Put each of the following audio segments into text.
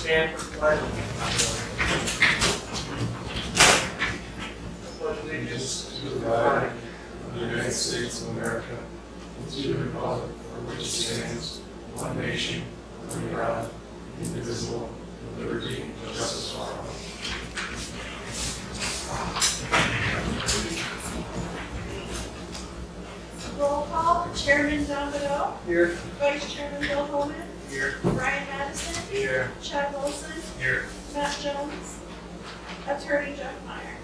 stand for the pledge? Pledge allegiance to the flag of the United States of America, and to the republic for which it stands, one nation, under God, indivisible, with liberty and justice for all. Roll call, Chairman John Bedell, Here. Vice Chairman Bill Holman, Here. Brian Madison, Here. Chad Wilson, Here. Matt Jones, Attorney Jeff Meyer.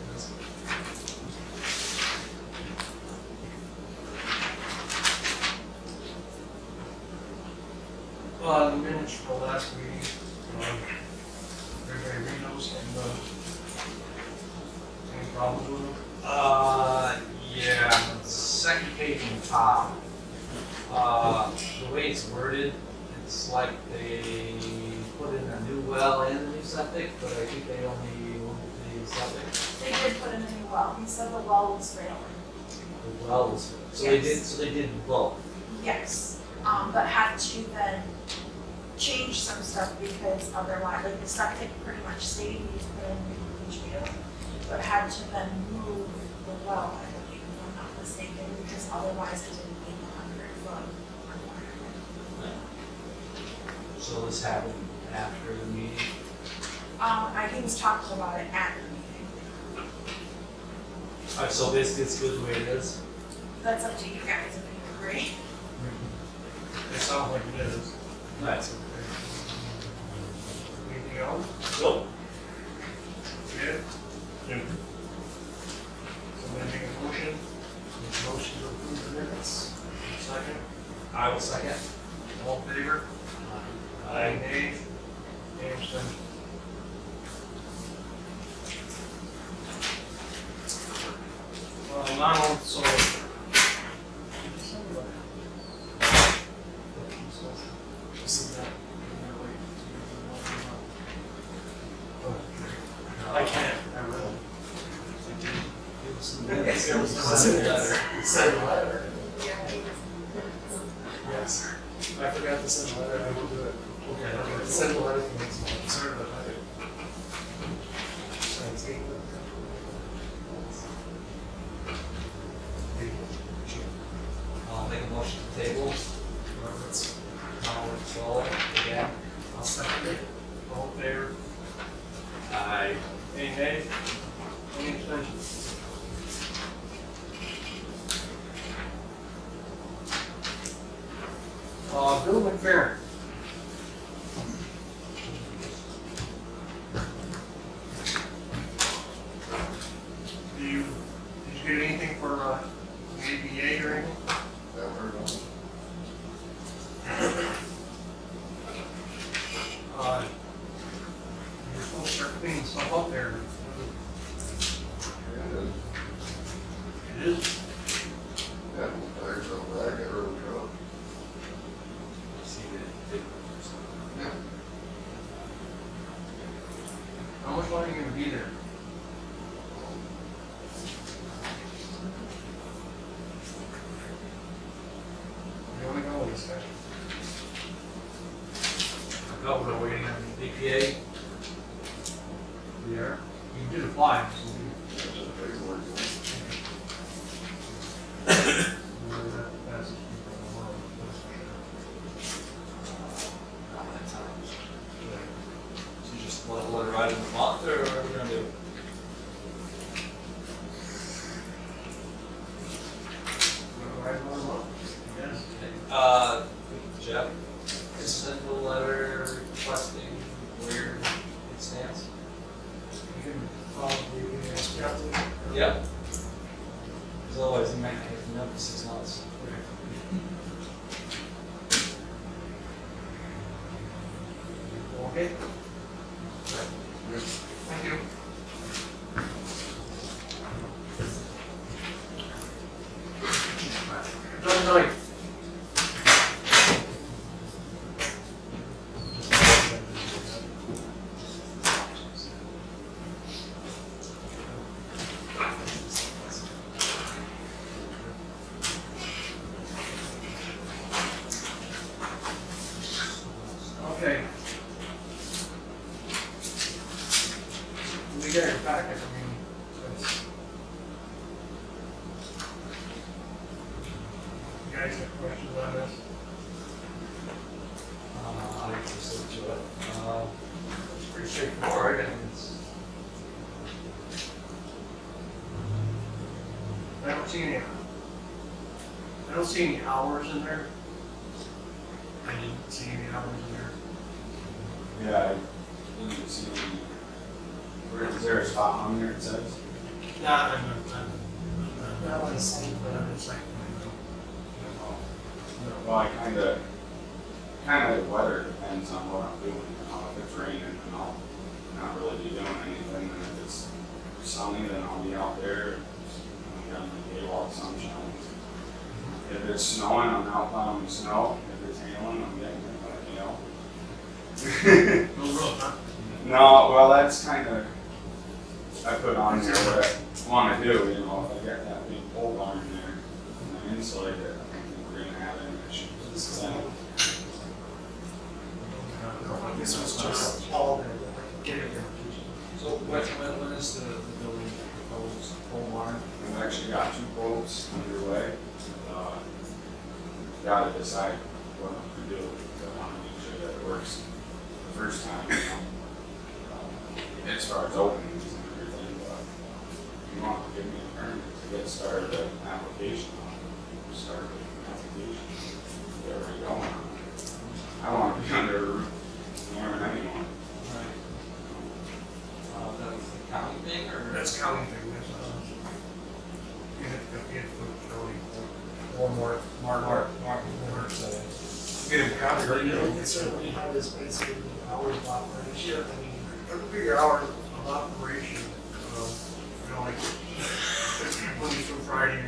The minutes for the last meeting, everybody read those and, any problems with them? Yeah, on the second page on top, the way it's worded, it's like they put in a new well and a new septic, but I think they only wanted the septic. They did put in a new well, he said the well was failing. The well was, so they did both. Yes, but had to then change some stuff because otherwise, like the septic pretty much stayed, he just put in a new field, but had to then move the well, I believe, if I'm not mistaken, because otherwise it didn't meet the 100-foot requirement. So this happened after the meeting. I think he's talking about it at the meeting. Alright, so basically it's good the way it is. That's up to you guys if you agree. It sounds like it is. That's okay. Anything else? Nope. Good? Good. Somebody make a motion? Motion to approve the minutes. Second? I will second. All in favor? Aye. Nay? Any abstentions? Now, so. I can't, I will. Send a letter. Yes. I forgot to send a letter, I will do it. Okay. Send a letter from next month. Sorry about that. I'll make a motion to table. Howard Ballard, again. I'll second it. All in favor? Aye. Any nay? Any abstentions? Bill McFerrin. Did you get anything for ABA or anything? You're supposed to start cleaning stuff up there. It is? Yeah, there's a bag of early truck. Yeah. How much longer are you gonna be there? You wanna go with this guy? No, we're waiting on the EPA. Yeah. You did apply, so There's a paperwork. that's. Not that time. So you just let it ride in the month, or what are we gonna do? Yes. Jeff, just send a letter requesting where it stands. You can probably ask Captain. Yep. Because otherwise you might not get them for 6 months. Okay. Thank you. Done tonight. Okay. got your packet, I mean, it's. You guys have questions on this? I just looked to it. It's pretty straightforward, and it's, I don't see any hours in there. I didn't see any hours in there. Yeah, I didn't see any. Is there a spot on there it says? Not on the site, but on the site. Well, I kinda the weather depends on what I'm doing, you know, if it's raining, then I'll not really be doing anything, and if it's sunny, then I'll be out there, got my day walk, sunshine. If it's snowing, I'm out plowing the snow, if it's hailing, I'm getting hit by hail. No road, huh? No, well, that's kinda, I put on there what I wanna do, you know, if I get that big pole barn there, and I insulate it, I don't think we're gonna have any issues. Then This was just all there, get it there. so when is the building proposed pole barn? I've actually got 2 quotes underway. Gotta decide what I'm gonna do. I wanna make sure that it works the first time, you know. As far as openings and everything, but if you want to give me a permit to get started an application on it, start with an application, get already going on it. I don't want to be under a roof, harming anyone. Right. That was the county thing, or? That's county thing, that's, you have to get the county, or more, Mark, get him county, right? It's certainly how this basically hours of operation. I mean, Every your hours of operation, you know, like, Monday through Friday,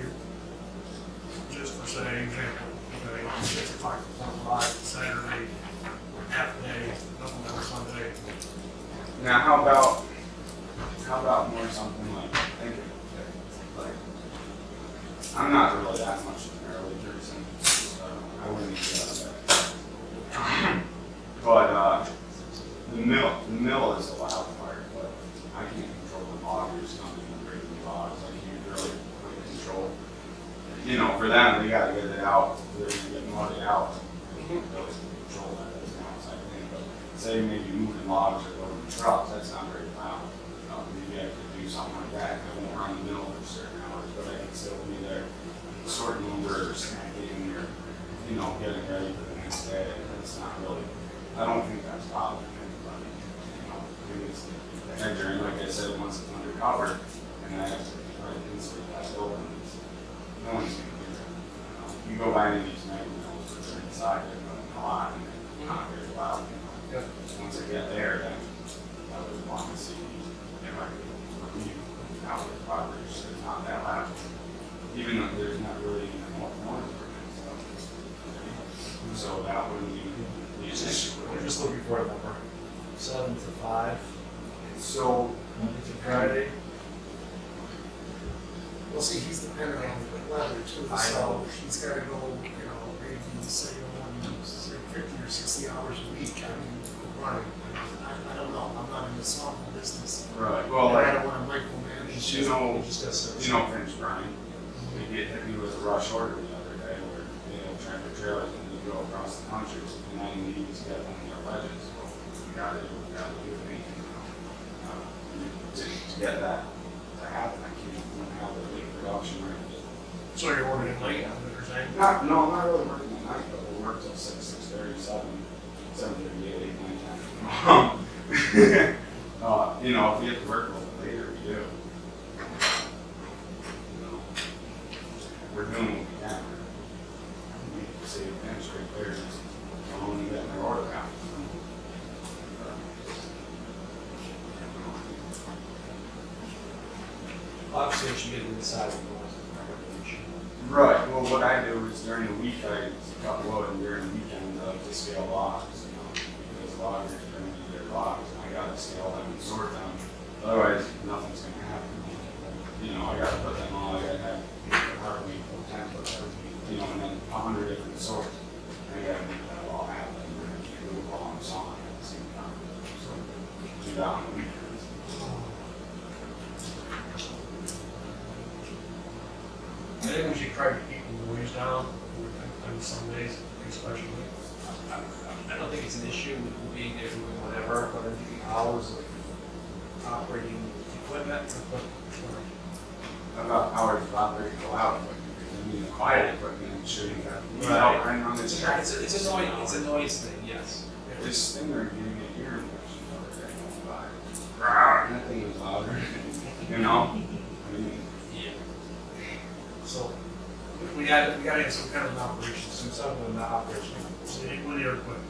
just for say example, okay, 6 o'clock to 4 o'clock, Saturday, half day, nothing on Sunday. Now, how about more something like, thinking, like, I'm not really that much of an early person, so I wouldn't even get out of bed. But, the mill is a wild card, but I can't control the loggers coming and breaking logs, I can't really control. You know, for them, they gotta get it out, they're gonna get mudded out, I can't really control that, that's an outside thing, but say maybe moving logs or loading trucks, that's not very loud. Maybe I could do something like that, I won't run the mill for certain hours, but I can still be there sorting lumber or snacking or, you know, getting ready for the next day, it's not really, I don't think that's bothering anybody, you know, it's the hedger, and like I said, once it's undercover, and I have to try to insulate that building, no one's gonna hear it. You go by any of these mega mills, they're inside, they're going a lot, and they're not very loud, you know. Once I get there, then I would want to see if I could leave out with coverage, so it's not that loud. Even though there's not really even more noise or stuff. So that wouldn't be the issue. We're just looking for a number. 7 to 5, So, Monday through Friday. well, see, he's dependent on the weather too, I so know. he's gotta go, you know, maybe say, say 50 or 60 hours a week, I mean, running. I don't know, I'm not in the softball business. right, well, I like, don't wanna micromanage. you know, You just got some. Finch Bryan, we get hit me with a rush order the other day where they had tractor trailers and they go across the country, and I need to get one of their ledges, so you gotta do anything, you know. To get that to happen, I can't have the big production rate. So you're ordering late, I'm saying? No, not really working at night, but we'll work till 6:30, 7:38, 9, 10. You know, if we have to work a little bit later, we do. You know, we're doing what we can. We save things right there, just only getting their order out. Obviously, you get to decide what you want to do. Right, well, what I do is during the week, I cut wood, and during the weekend, I like to scale logs, you know, because loggers bring me their logs, and I gotta scale them and sort them, otherwise, nothing's gonna happen. You know, I gotta put them all, I gotta have every week, 10 foot every week, you know, and then 100 different sorts. And I gotta make that all happen, and I can't do it while I'm sawing at the same time, so do that on the weekends. try to keep the noise down on some days, especially. I don't think it's an issue with being there doing whatever, but I think the hours of operating equipment. How about hours of operating loud equipment? I mean, quiet equipment, I'm sure you got, you know, running on this track. It's a noise thing, yes. This thing there, you get ear infection the other day going by. Rawr, and that thing was louder, you know? I mean, Yeah. So, we gotta have some kind of an operation, some sort of an operation. So with your equipment.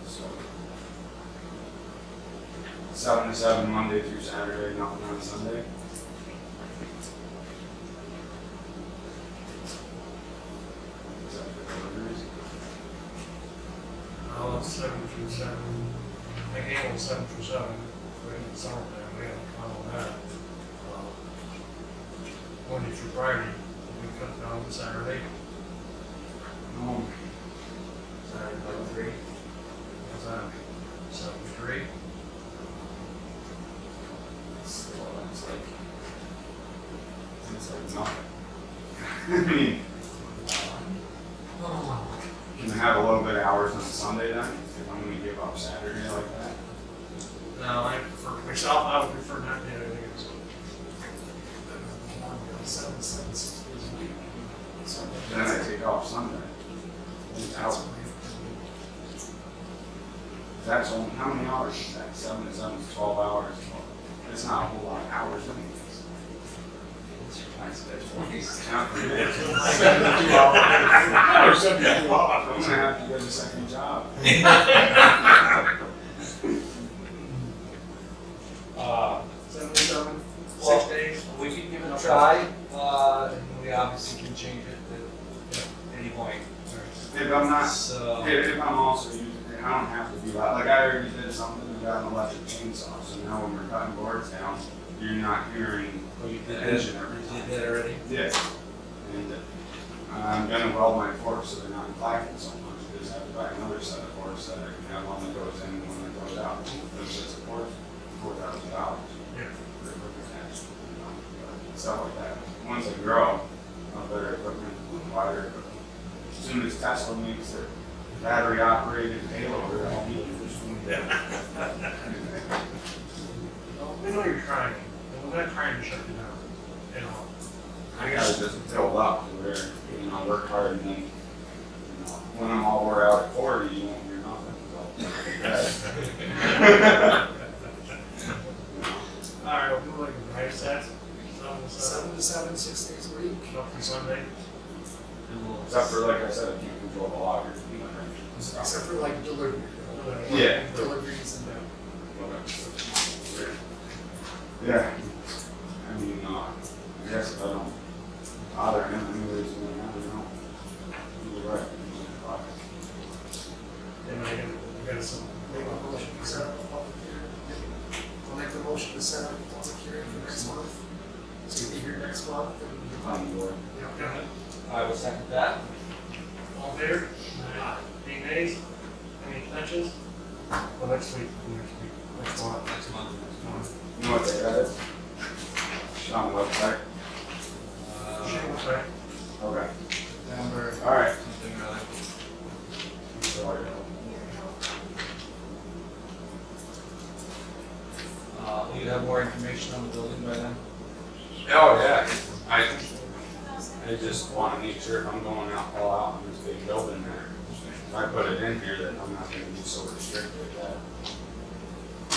so. 7 to 7, Monday through Saturday, nothing on Sunday. Is that for deliveries? 7 through 7. I handle 7 through 7. We have summertime, we have all that. Monday through Friday, we cut down to Saturday. No. Saturday, like 3. What's that? 7 to 3. Still, it's like nothing. I mean, can I have a little bit of hours on Sunday then, if I'm gonna give up Saturday like that? No, for myself, I would prefer not to have anything. 7, 6 days a week. So Then I take off Sunday. that's That's only, how many hours is that? 7 to 7 is 12 hours. It's not a whole lot of hours anyways. It's not for me. I'm gonna have to get a second job. 7 to 7, Well, 6 days. we can give it a try, and we obviously can change it at any point. If I'm not, So, if I'm also using, I don't have to be loud. Like I already did something and got an electric chainsaw, so now when we're cutting boards down, you're not hearing you the did engine every You time. did that already? Yeah. And I'm gonna weld my forks so they're not clacking so much, because I have to buy another set of forks that I can have one that goes in and one that goes out. Those sets of forks, $4,000. Yeah. They're perfect match, you know, but stuff like that. Once they grow, better equipment, wider equipment. As soon as Tesla makes their battery operated payloader, I'll be in this one. Well, we know you're trying, and we're not trying to shut you down, you know. I gotta just build up to where, you know, work hard and then, you know, when I'm all wore out at 40, you won't hear nothing. All right, we'll do like a drive set, 7 to 7, 7 to 7, 6 days a week. up to Sunday. And we'll- Except for, like I said, I can't control the logger. Except for like delivery. Yeah. Deliveries and that. Yeah. I mean, I guess if I don't bother him anyways, then I don't know. You're right. And I got some, Make a motion to set up a public hearing. I'll make the motion to set up a public hearing for next month. So you'll be here next month and. On board. go ahead. I will second that. All in favor? Any nays? Any abstentions? Well, next week, next month. Next month. You know what they got is? On the website? Shane, what's that? Okay. November, Alright. something or other. Sorry. Will you have more information on the building by then? Oh, yeah. I just want to make sure if I'm going out, all out in this big building there, if I put it in here, that I'm not going to be so restricted that,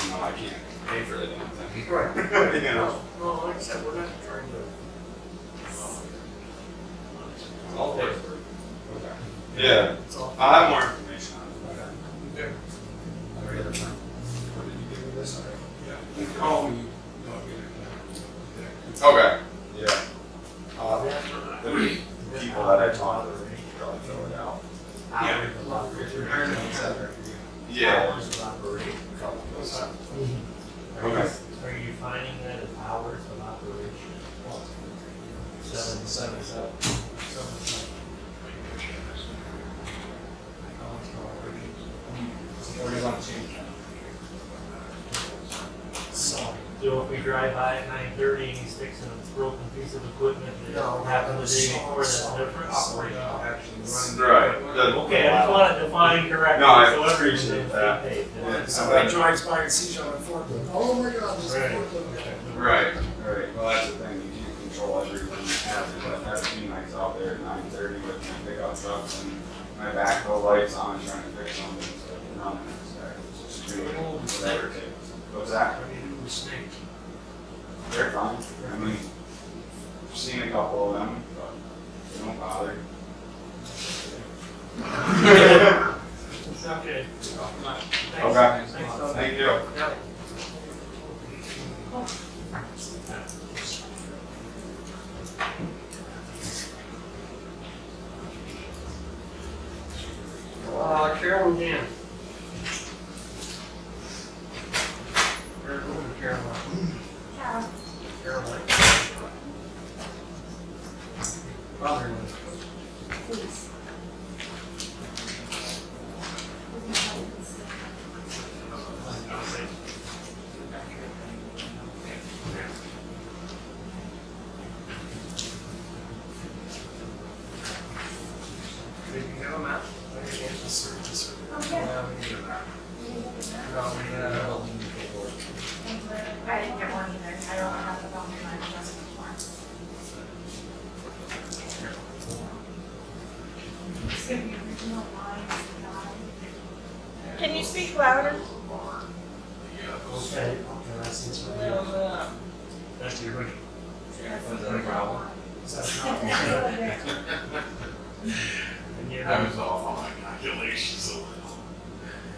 you know, I can't pay for the damn thing. Right. You know? No, like I said, we're not trying to. All there. Okay. Yeah. It's all. I'll have more information on it. Okay. What did you give me this? Yeah. Call me. Okay. Yeah. The people that I talked to, probably fill it out. Yeah. Yeah. Hours of operation. What's that? Okay. Are you finding that as hours of operation? 7 to 7. Oh, Or do you want to change that? So, So if we drive by at 9:30 and he's fixing a broken piece of equipment that happened the day before, that's different. Operational, actually running. the Right. equipment. Okay, I just want to define correctly. No, I so everyone appreciate is that. paid. Yeah. Somebody drives by and sees you on a forklift, oh my God, there's a Right. forklift. Right, right. Well, that's the thing, you can't control everything that happens. I've had a few nights out there at 9:30 with my pickup trucks and my backhoe lights on trying to fix something, so none of it's there. It's just doing whatever it takes. What's that? I mean, it was snake. They're fine. I mean, I've seen a couple of them, but they don't bother. It's okay. Okay. Thanks, Doug. Thank you. Yep. Carolyn Dan. Caroline. Yeah. Caroline. Father. Please. Did you have a map? I didn't get one either. I don't have the phone in my address anymore. It's gonna be original lines. Can you speak louder? Okay. I see it's for you. That's the original. Was that a problem? And you I was off on my calculations a little,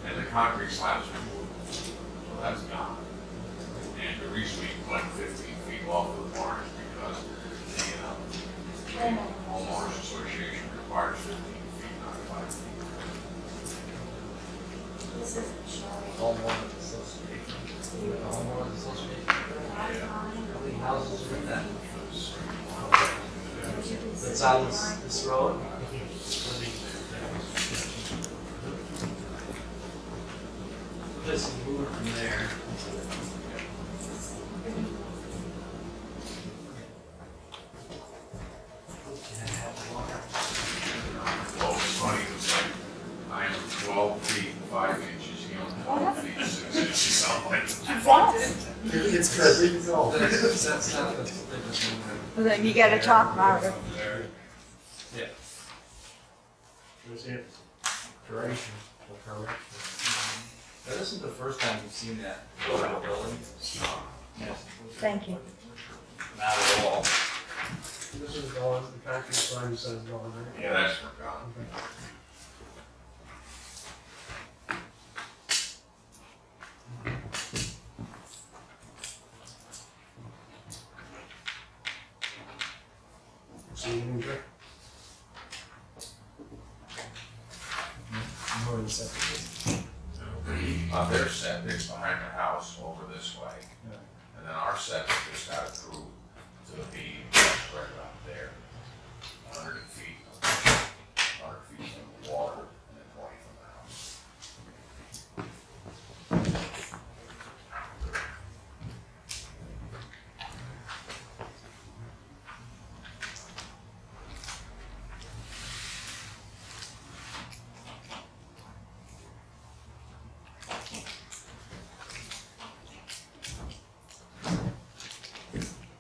and the concrete slab's removed, so that's gone. And the reason we put 15 feet off of the barn is because the homeowners association requires 15 feet, not 5 feet. This isn't showing. Homeowners association. Homeowners association. How many houses are in that? That's on this road? This is moving from there. Well, it's funny, it's like, I am 12 feet 5 inches, he only 12 feet 6 inches, I'm like, It's good, there you go. That's not the biggest one. Well, then you gotta talk louder. Yeah. That's it. Correction. Correction. That isn't the first time you've seen that building. Thank you. Not at all. This is going, the concrete slime says going, right? yeah, that's forgotten. So you can drink. More than septic. Their septic's behind the house over this way. And then our septic just got approved to be right around there. 100 feet, 100 feet from the water and then 20 from the house.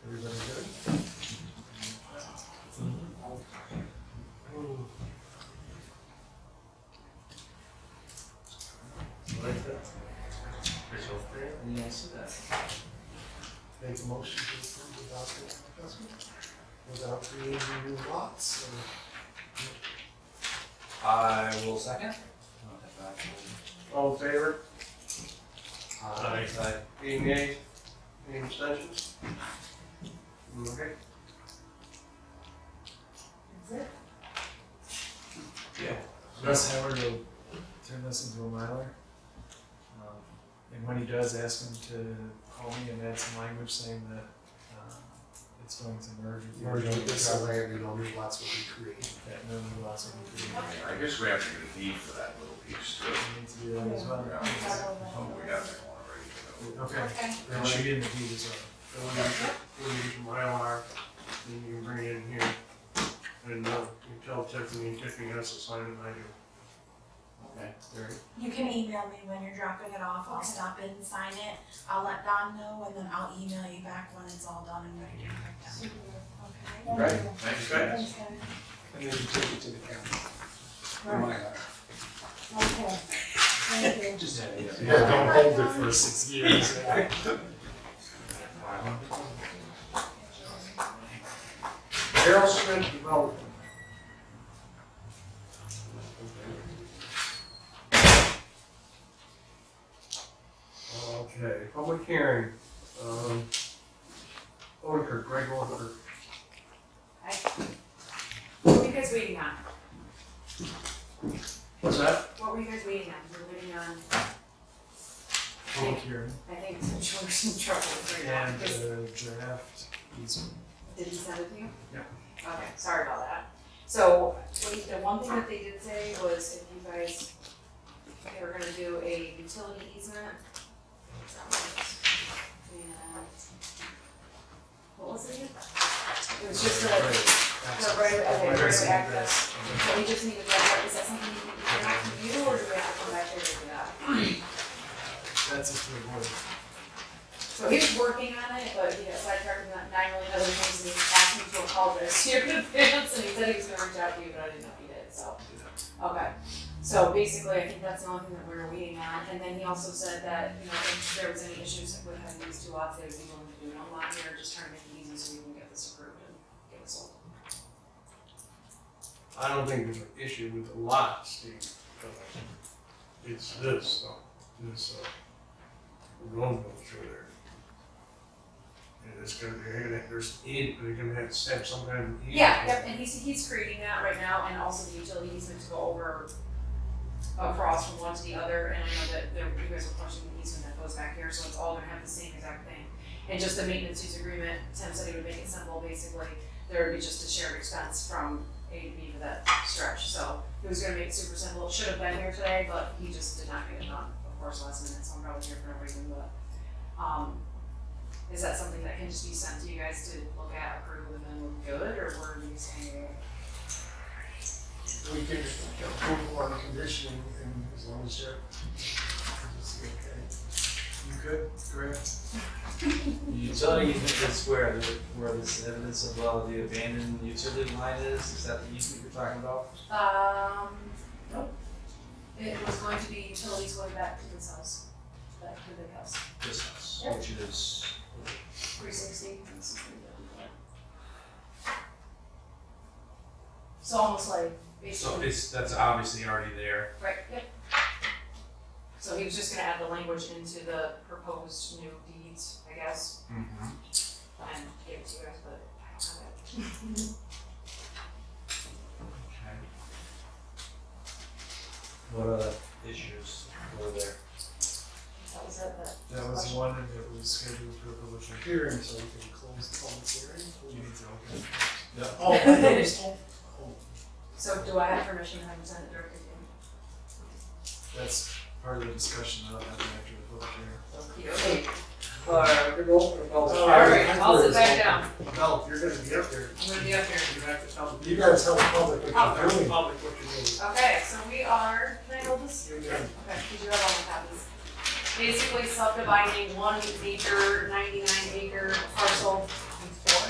Everybody good? Like that? Official thing. Yeah, I see that. Make a motion to approve without the adjustment, without creating new lots, or I will second. All in favor? Aye. Any nays? Any abstentions? Okay. Russ Howard will turn this into a miler. And when he does, ask him to call me and add some language saying that it's going to merge with the merge original with this property. land, and no new lots will be created. That no new lots will be created. I guess we have to get a deed for that little piece too. We need to do that as well. Yeah. Oh, we got that one already. Okay. Okay. That should be in the deed as well. So when you get your Mylar, then you can bring it in here. And, you tell Tiffany, and Tiffany has to sign it, and I do. Okay. Alright. You can email me when you're dropping it off, I'll stop in and sign it, I'll let Don know, and then I'll email you back when it's all done and ready to print out. Okay? Right, thanks, guys. Thanks, guys. And then you take it to the county. For Mylar. Okay, thank you. Just, Yeah, don't hold it for 6 years. Harold Smith Development. Okay, public hearing, Odenkirk, Greg Odenkirk. What were you guys waiting on? What's that? What were you guys waiting on? You were waiting on, Public hearing I think, George's in trouble right now. and because- draft easement. Did he send it to you? Yeah. Okay, sorry about that. So, the one thing that they did say was if you guys, they were gonna do a utility easement. And, what was it again? It was just Right. the right, okay, right of access. So we just need to, is that something you need to get out from you, or do we have to come back here to do that? That's a good word. So he was working on it, but he got sidetracked with 9 million other things, and he asked me to apologize to you in advance, and he said he was gonna reach out to you, but I didn't know he did, so. Okay, so basically, I think that's the only thing that we were waiting on, and then he also said that, you know, if there was any issues with having these 2 lots, they would be willing to do it on lot here, just trying to make it easy so we can get this approved and get it sold. I don't think there's an issue with the lot, Steve. It's this, though, this, road goes through there. And it's gonna be, they're gonna have to set some kind of. Yeah, yep, and he's creating that right now, and also the utility easement to go over across from one to the other, and I know that you guys are questioning the easement that goes back here, so it's all gonna have the same exact thing. And just the maintenance use agreement, Tim said he would make it simple, basically, there would be just a shared expense from A to B to that stretch, so he was gonna make it super simple, it should have been here today, but he just did not get it done, of course, last minute, so I'm probably here for no reason, but, is that something that can just be sent to you guys to look at, approve, and then we're good, or were you saying? We can approve on condition, and as long as you're, it's okay. You good, Greg? The utility easement is where this evidence of, the abandoned utility line is that the easement you're talking about? Nope. It was going to be utilities going back to this house, back to the house. This house, Yep. which is, 360. So almost like so basically, that's obviously already there. right, yep. So he was just gonna add the language into the proposed new deeds, I guess, Mm-hmm. and give it to you guys, but I don't have it. Okay. What other issues were there? That was it, but. That was the one that was scheduled for a public hearing, so we can close the public hearing. You need to open it. Yeah. Oh, I understand. So do I have permission to have him send it directly to you? That's part of the discussion that'll happen after the public hearing. Okay. We're gonna open the public. All right, I'll sit back down. No, you're gonna be up there. I'm gonna be up here. You have to tell, you gotta tell the public what you're doing. Public what you're doing. Okay, so we are, can I hold this? You're good. Okay, did you have all the copies? Basically subdividing 1 acre, 99 acre parcel into 4.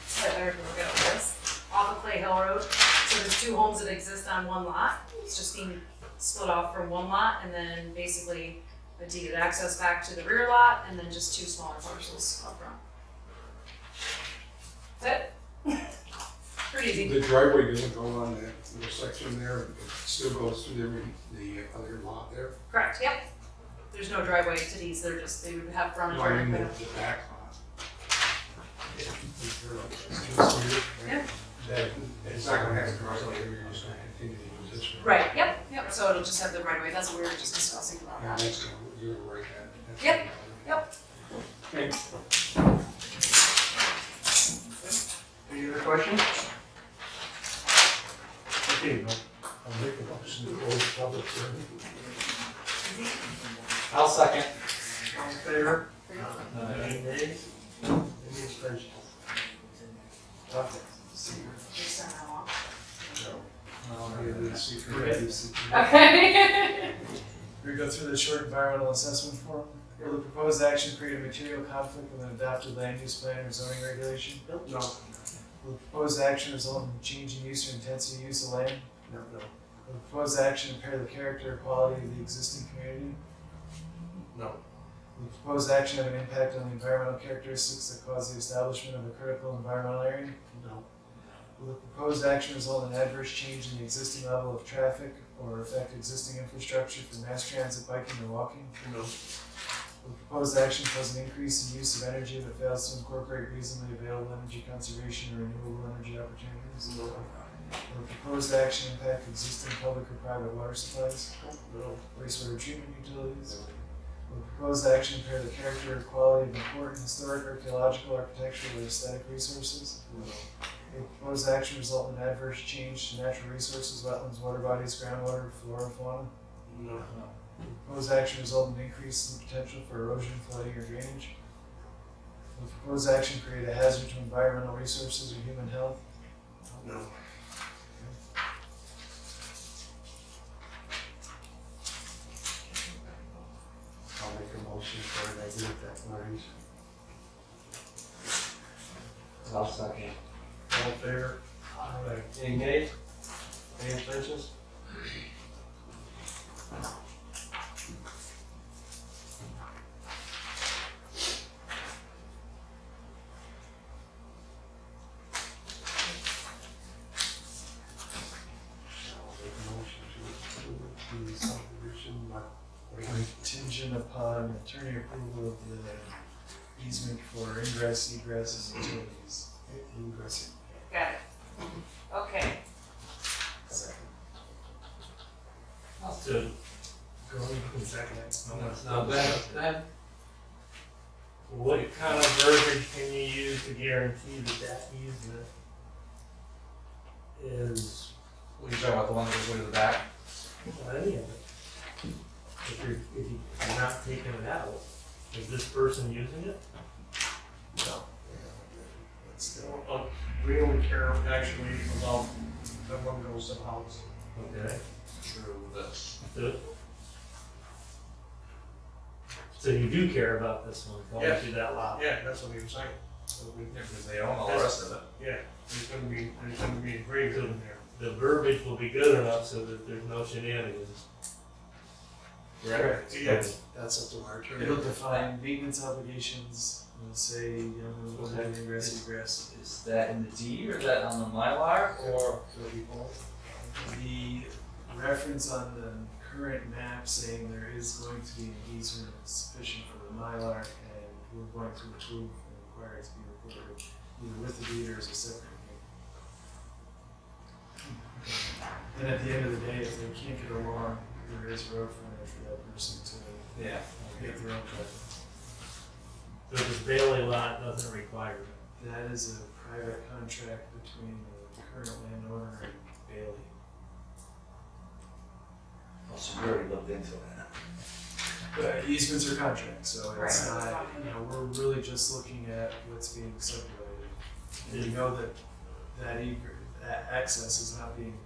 So I better look at this, off of Clay Hill Road. So there's 2 homes that exist on 1 lot. It's just being split off from 1 lot, and then basically a deeded access back to the rear lot, and then just 2 smaller parcels up front. That's it. Pretty easy. The driveway doesn't go on that little section there, it still goes through the other lot there. Correct, yep. There's no driveway to these, they're just, they would have frontage No, I on mean it. the back lot. Yeah. That, it's not gonna have a driveway, you're just gonna continue to use this one. Right, yep, so it'll just have the right of way, that's what we were just discussing about And that. that's gonna, you're gonna write that. That's Yep, gonna- yep. Okay. Any other questions? Okay, no. I'll make a motion to close the public hearing. easy. I'll second. All in favor? Any nays? Any abstentions? Okay. Just send that along. Okay. We go through the short environmental assessment form. Will the proposed action create a material conflict with an adopted land use plan or zoning regulation? No. Will the proposed action result in change in use or intensity of use of land? No. Will the proposed action impair the character or quality of the existing community? No. Will the proposed action have an impact on the environmental characteristics that cause the establishment of a critical environmental area? No. Will the proposed action result in adverse change in the existing level of traffic or affect existing infrastructure for mass transit, biking, or walking? No. Will the proposed action cause an increase in use of energy that fails to incorporate reasonably available energy conservation or renewable energy opportunities? No. Will the proposed action impact existing public or private water supplies, No. wastewater treatment utilities? Will the proposed action impair the character or quality of important historic, archaeological, architectural, or aesthetic resources? No. Will the proposed action result in adverse change to natural resources, wetlands, water bodies, groundwater, flora, fauna? No. Will the proposed action result in an increase in the potential for erosion, flooding, or drainage? Will the proposed action create a hazard to environmental resources or human health? No. I'll make a motion for a negative declaration. I'll second. All in favor? Aye. Any nays? Any abstentions? I'll make a motion to approve the subdivision, but Contingent upon attorney approval of the easement for ingress, egress, and utilities. ingress. Got it. Okay. Second. So, go on, you can second it. No, go ahead. What kind of verbiage can you use to guarantee that that easement is, What are you talking about, the one that goes way to the back? well, any of it? If you're not taking it out, is this person using it? No. We only care actually about that one goes to the house. Okay. True, this. Good. So you do care about this one, going Yes. through that lot? Yeah, that's what he was saying. So we, Because they own all the rest of it. yeah, there's gonna be agreement in there. The verbiage will be good enough so that there's no shenanigans. Correct. Yes. That's up to our attorney. It'll define maintenance obligations, it'll say, we'll have ingress, egress. Is that in the deed or is that on the Mylar or? The reference on the current map saying there is going to be an easement is sufficient for the Mylar, and we're going to approve and require it to be recorded either with the deed or as a separate deed. And at the end of the day, if they can't get along, there is road frontage for that person to Yeah. get their own driveway. So this Bailey lot doesn't require it. That is a private contract between the current landowner and Bailey. Oh, so you already looked into it. But easements are contracts, so it's Right. not, we're really just looking at what's being subdivided. And you know that that access is not being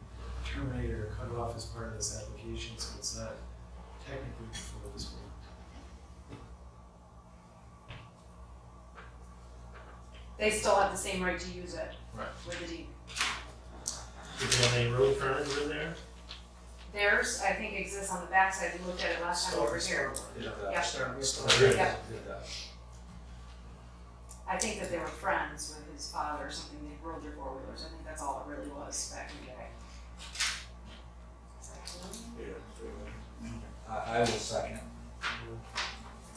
terminated or cut off as part of this application, so it's not technically before this board. They still have the same right to use it. Right. With the deed. Is there any road frontage in there? Theirs, I think, exists on the backside. We looked at it last time we were here. Yeah. Yeah. I think that they were friends with his father or something. They rode their four-wheelers. I think that's all it really was back in the day. I will second.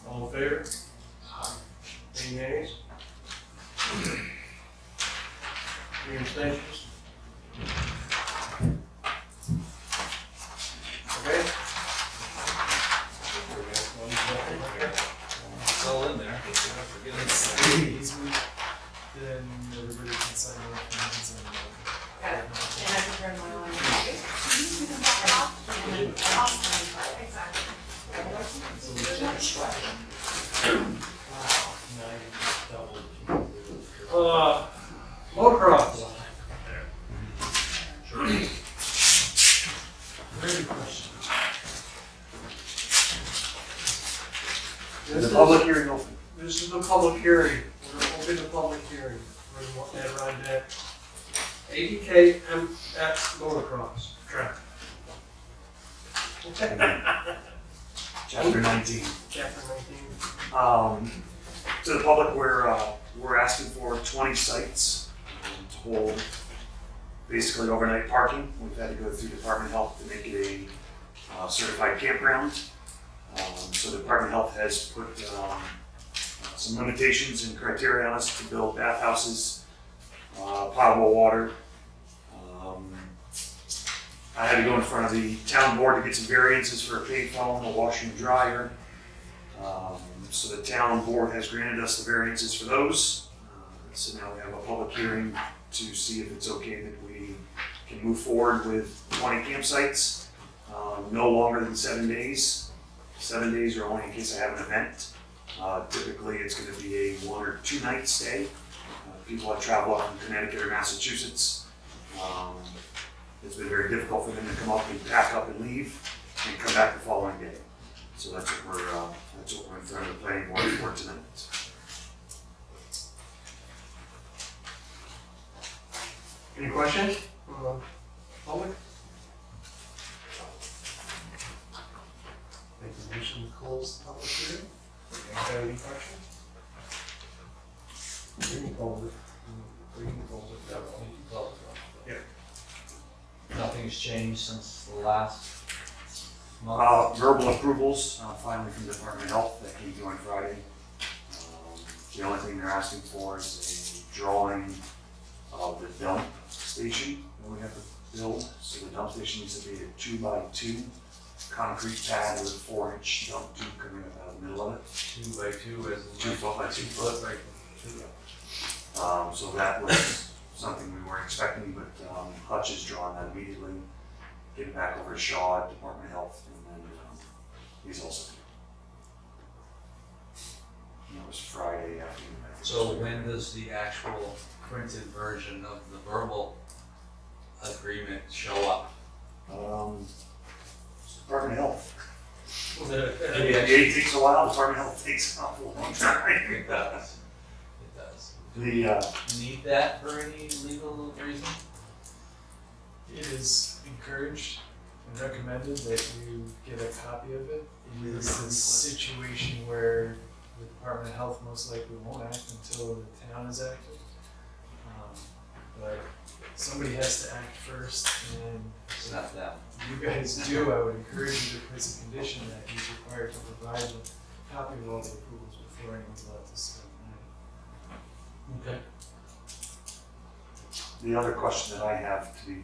All in favor? Any nays? Any abstentions? Okay? It's all in there. It's the easement, then everybody can sign off and can sign off. Got it. And I prepared my own. And then I'll sign it. Exactly. Motocross. Very question. Is the public hearing open? This is the public hearing. We're gonna open the public hearing. We're gonna add around that 80K MX motocross track. Chapter 19. Chapter 19. To the public, we're asking for 20 sites to hold basically overnight parking. We've had to go through Department of Health to make it a certified campground. So the Department of Health has put some limitations and criteria on us to build bathhouses, potable water. I had to go in front of the town board to get some variances for a payphone, a washer and dryer. So the town board has granted us the variances for those. So now we have a public hearing to see if it's okay that we can move forward with 20 campsites, no longer than 7 days. 7 days are only in case I have an event. Typically it's going to be a 1 or 2 night stay. People that travel up from Connecticut or Massachusetts. It's been very difficult for them to come up and pack up and leave and come back the following day. So that's what we're in front of the planning board for tonight. Any questions from the public? Make a motion to close the public hearing? Anybody have any questions? We can close it. We can close it. Yeah. Nothing's changed since the last month. Verbal approvals, finally from the Department of Health that came due on Friday. The only thing they're asking for is a drawing of the dump station that we have to build. So the dump station needs to be a 2x2 concrete pad with a 4-inch dump tube coming up out of the middle of it. 2 by 2 as 2 foot by 2 foot. right. So that was something we weren't expecting, but Hutch has drawn that immediately. Get it back over to Shaw at Department of Health, and then he's also. And that was Friday afternoon. I think. So when does the actual printed version of the verbal agreement show up? Department of Health. Yeah. It takes a while. Department of Health takes an awful long time. It does. It does. The Need that for any legal reason? It is encouraged and recommended that you get a copy of it. It is a situation where the Department of Health most likely won't act until the town is active. But somebody has to act first, and It's not that. you guys do, I would encourage you to place a condition that he's required to provide a copy of all the approvals before anyone's allowed to spend the night. Okay. The other question that I have to be,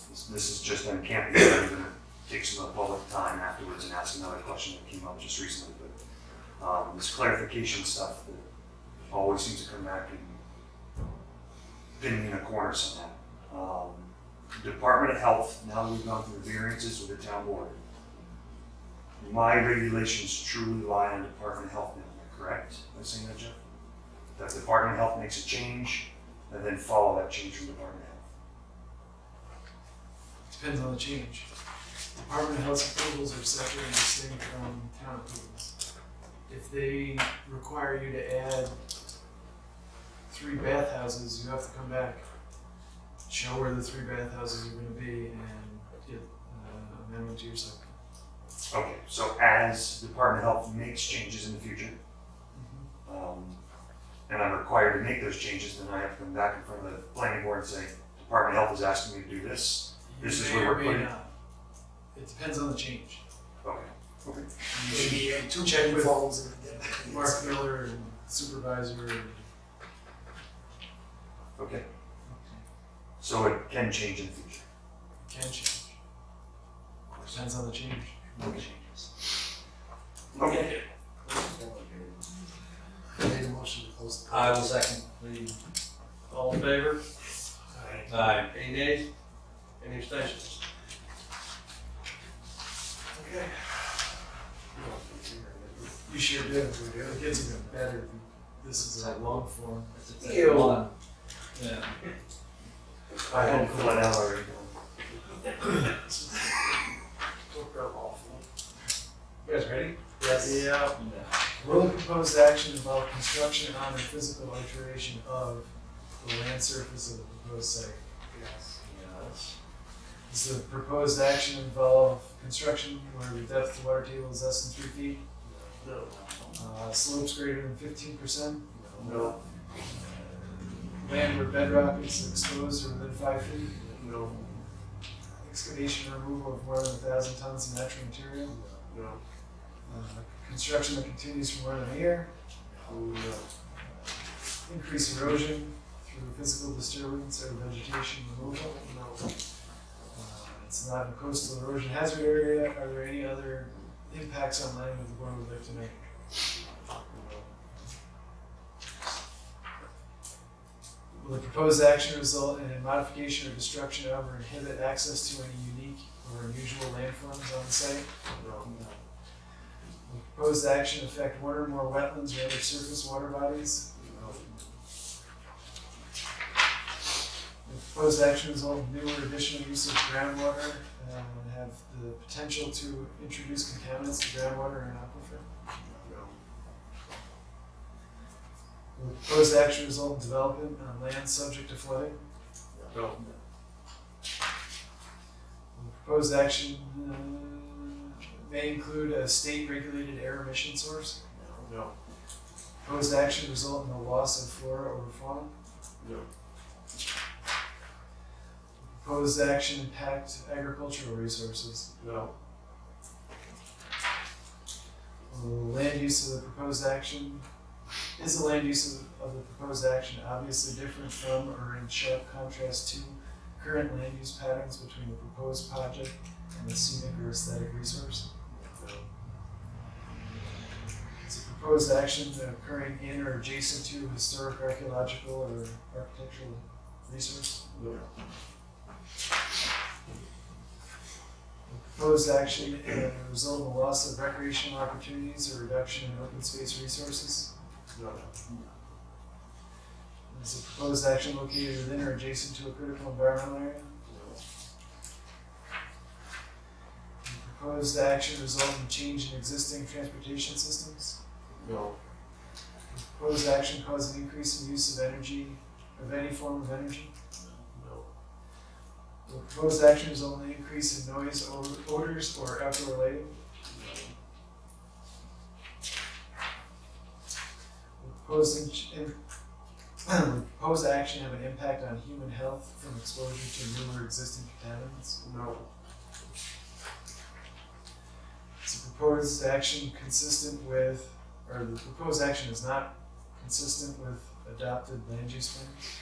this is just on camping, I'm gonna take some of the public time afterwards and ask another question that came up just recently, but this clarification stuff that always seems to come back and pin me in a corner somehow. Department of Health, now that we've gone through the variances with the town board, my regulations truly lie on Department of Health now, am I correct? Am I saying that, Jeff? That the Department of Health makes a change and then follow that change from Department of Health. Depends on the change. Department of Health's approvals are separate and distinct from town approvals. If they require you to add 3 bathhouses, you have to come back, show where the 3 bathhouses are gonna be, and get amendment to your site. Okay, so as Department of Health makes changes in the future, and I'm required to make those changes, then I have to come back in front of the planning board and say, Department of Health is asking me to do this. This is You where may we're or may putting it. not. It depends on the change. Okay, okay. You should Maybe 2 check with phones. Mark Miller and supervisor. And Okay. So it can change in the future. can change. Depends on the change. Okay. Okay. Made a motion to close the. I will second. All in favor? Aye. Any nays? Any abstentions? Okay. sure did. It gets even better. This is a long form. Ew. Yeah. I had to fill that out already. You guys ready? Yes. Yeah. Will the proposed action involve construction on or physical alteration of the land surface of the proposed site? Yes. Does the proposed action involve construction where the depth of the water table is less than 3 feet? No. Slopes greater than 15%? No. Land where bedrock is exposed or within 5 feet? No. Excavation or removal of more than 1,000 tons of natural material? No. Construction that continues for more than a year? No. Increase erosion through physical disturbance or vegetation removal? No. It's not a coastal erosion hazard area. Are there any other impacts on land that the board would like to make? Will the proposed action result in a modification or destruction of or inhibit access to any unique or unusual landforms on the site? No. Will the proposed action affect one or more wetlands or other surface water bodies? No. Will the proposed action result in new or additional use of groundwater and have the potential to introduce contaminants to groundwater and aquifer? Will the proposed action result in development on land subject to flooding? No. Will the proposed action may include a state-regulated air emission source? No. Proposed action result in the loss of flora or fauna? No. Proposed action impact agricultural resources? No. Will the land use of the proposed action, is the land use of the proposed action obviously different from or in sharp contrast to current land use patterns between the proposed project and the scenic or aesthetic resource? No. Is the proposed action occurring in or adjacent to historic, archaeological, or architectural resource? No. Proposed action result in the loss of recreational opportunities or reduction in open space resources? No. Is the proposed action located within or adjacent to a critical environmental area? The proposed action result in change in existing transportation systems? No. The proposed action cause an increase in use of energy, of any form of energy? No. The proposed action result in an increase in noise, odors, or outdoor lighting? Will the proposed action have an impact on human health from exposure to new or existing contaminants? No. Is the proposed action consistent with, or the proposed action is not consistent with adopted land use plans?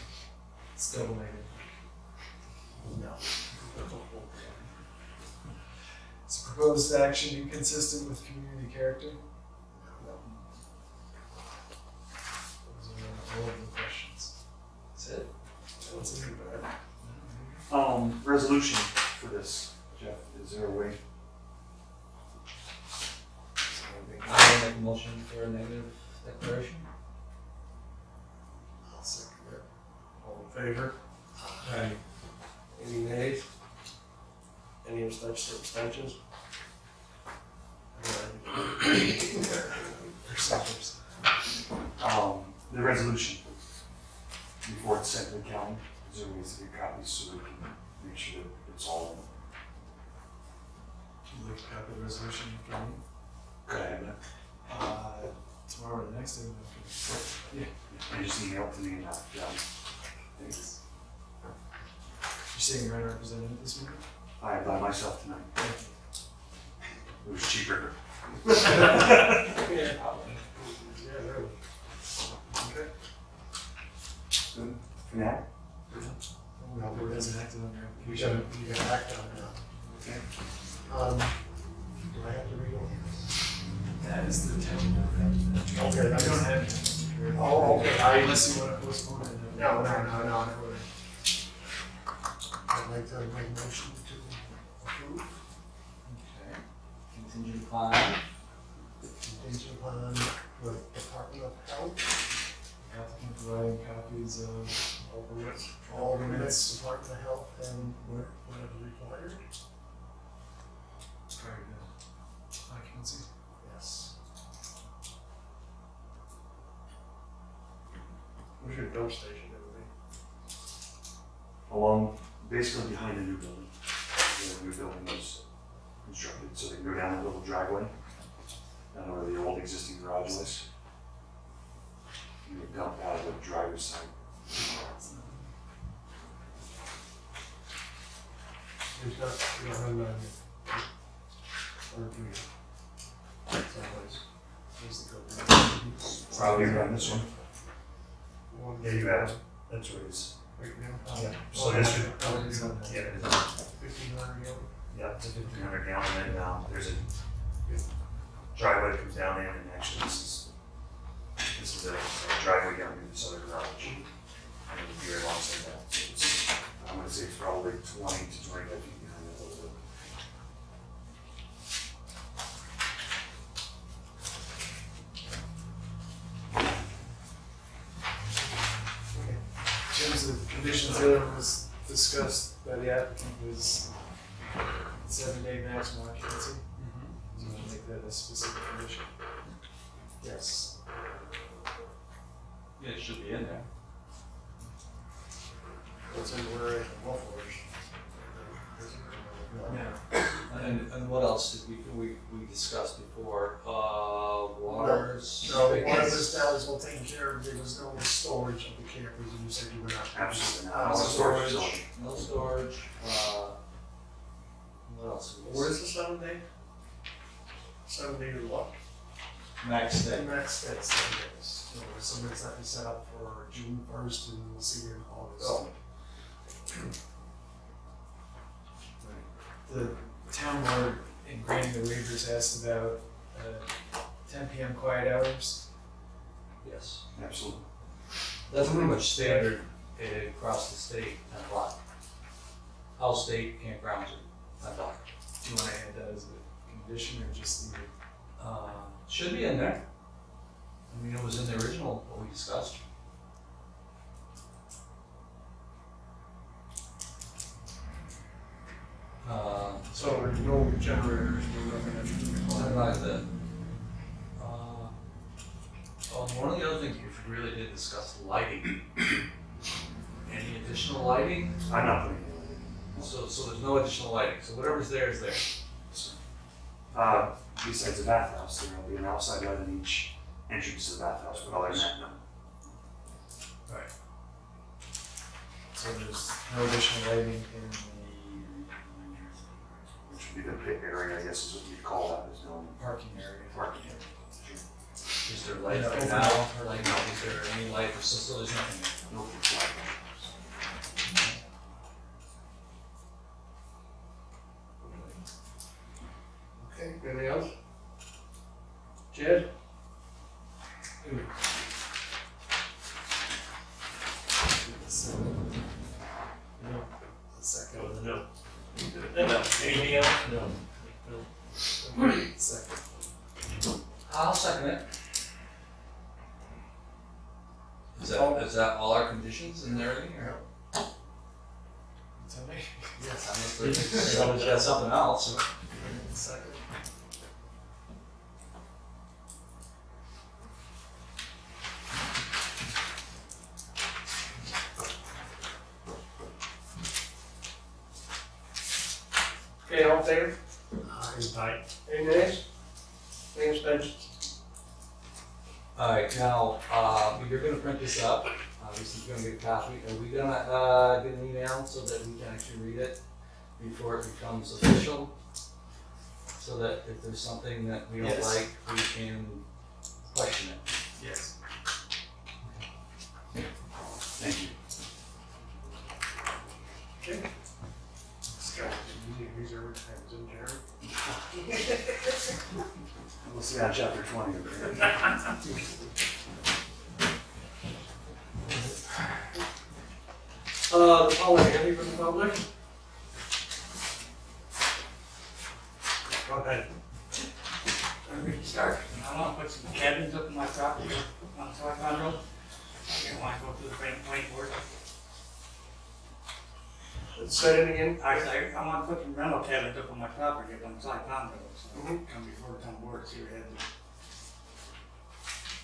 It's double negative. No. Is the proposed action inconsistent with community character? Those are all of the questions. That's it. That's a good bad. Resolution for this, Jeff, is there a way? I'll make a motion for a negative declaration. I'll second that. All in favor? Aye. Any nays? Any abstentions? Percentages. The resolution, before it's sent to the county, is there ways to get copies so we can make sure that it's all, Would you like to copy the resolution from me? could I have that? Tomorrow or the next day after. And just email it to me and I'll, thanks. You're saying you're unrepresented at this meeting? I by myself tonight. It was cheaper. Yeah, really. Okay. Good. For now? No, it doesn't act on your You application. gotta act on it. Okay. Do I have to read all That is the town board. Okay, You that's- don't have it. Oh, okay, Unless you want to postpone it. No. I'd like to make a motion to approve, Okay. Contingent upon. contingent upon includes All permits, all permits, Department of Health and whatever required. prior to occupancy. Yes. Where's your dump station gonna be? Along, basically behind the new building. The new building was constructed, so they can go down that little driveway, down where the old existing garage was. You would dump out of the driver's side. There's not, you don't have none. Or do you? Someplace. There's the go. Probably around this one. One. Yeah, you have it. That's what it is. Right now? Yeah. So this would, Oh, it is on that. yeah, it is. 1,500 gallon. Yeah, it's a 1,500 gallon, and there's a driveway that comes down in, and actually this is a driveway down into this other garage. And it would be right alongside that. So it's, I'm gonna say it's probably 20 to 25 feet behind that little bit. In terms of conditions, the other one was discussed by the applicant was 7-day maximum occupancy. Do you want to make that a specific condition? Yes. Yeah, it should be in there. What's in where at the mufflers? And what else did we discussed before, waters? No, one of this down is all taken care of, there was no storage of the campers, and you said you were not. Absolutely Uh, not. storage. Facility. No storage, what else? Where's the 7 day? 7 day to what? Max day. And that's 7 days. So somebody's not set up for June 1st and we'll see you in August. Oh. The town board in granting the waivers asked about 10 PM quiet hours. Yes. Absolutely. That's pretty much standard across the state, 10 o'clock. All state campgrounds are 10 o'clock. Do you want to add that as a condition or just leave it? Should be in there. I mean, it was in the original, what we discussed. So there's no generators, no nothing extra. Something like that. One of the other things we really did discuss lighting. Any additional lighting? I'm not putting it So there's no additional lighting, so whatever's there is there. in. Besides the bathhouse, there will be an outside light in each entrance to the bathhouse, but other than that, no. So there's no additional lighting in Which would be the pit area, I guess is what you'd call that, is no the parking area. parking area. Is there light Yeah, right overall, now? Like, is there any light, so there's nothing there? No flag. Okay, anything else? Jed? No. Second. No. Anything else? No. Second. I'll second it. Is that all our conditions and everything, or? Tell me. Yes. Unless there's something else. Second. Okay, all in favor? Aye. Any nays? Any abstentions? Alright, now, you're gonna print this up, obviously you're gonna get a copy, are we gonna, get an email so that we can actually read it before it becomes official? So that if there's something that we don't Yes. like, we can question it. Yes. Thank you. Okay. Scott, these are times in Jerry. We'll see on chapter 20. The public, any from the public? Go ahead. I'm ready to start. I want to put some cabins up in my property on South Road. You want to go to the planning board? Say it again. I want to put some rental cabins up on my property up on the side condo, so Mhm. come before the town board, see what it had to.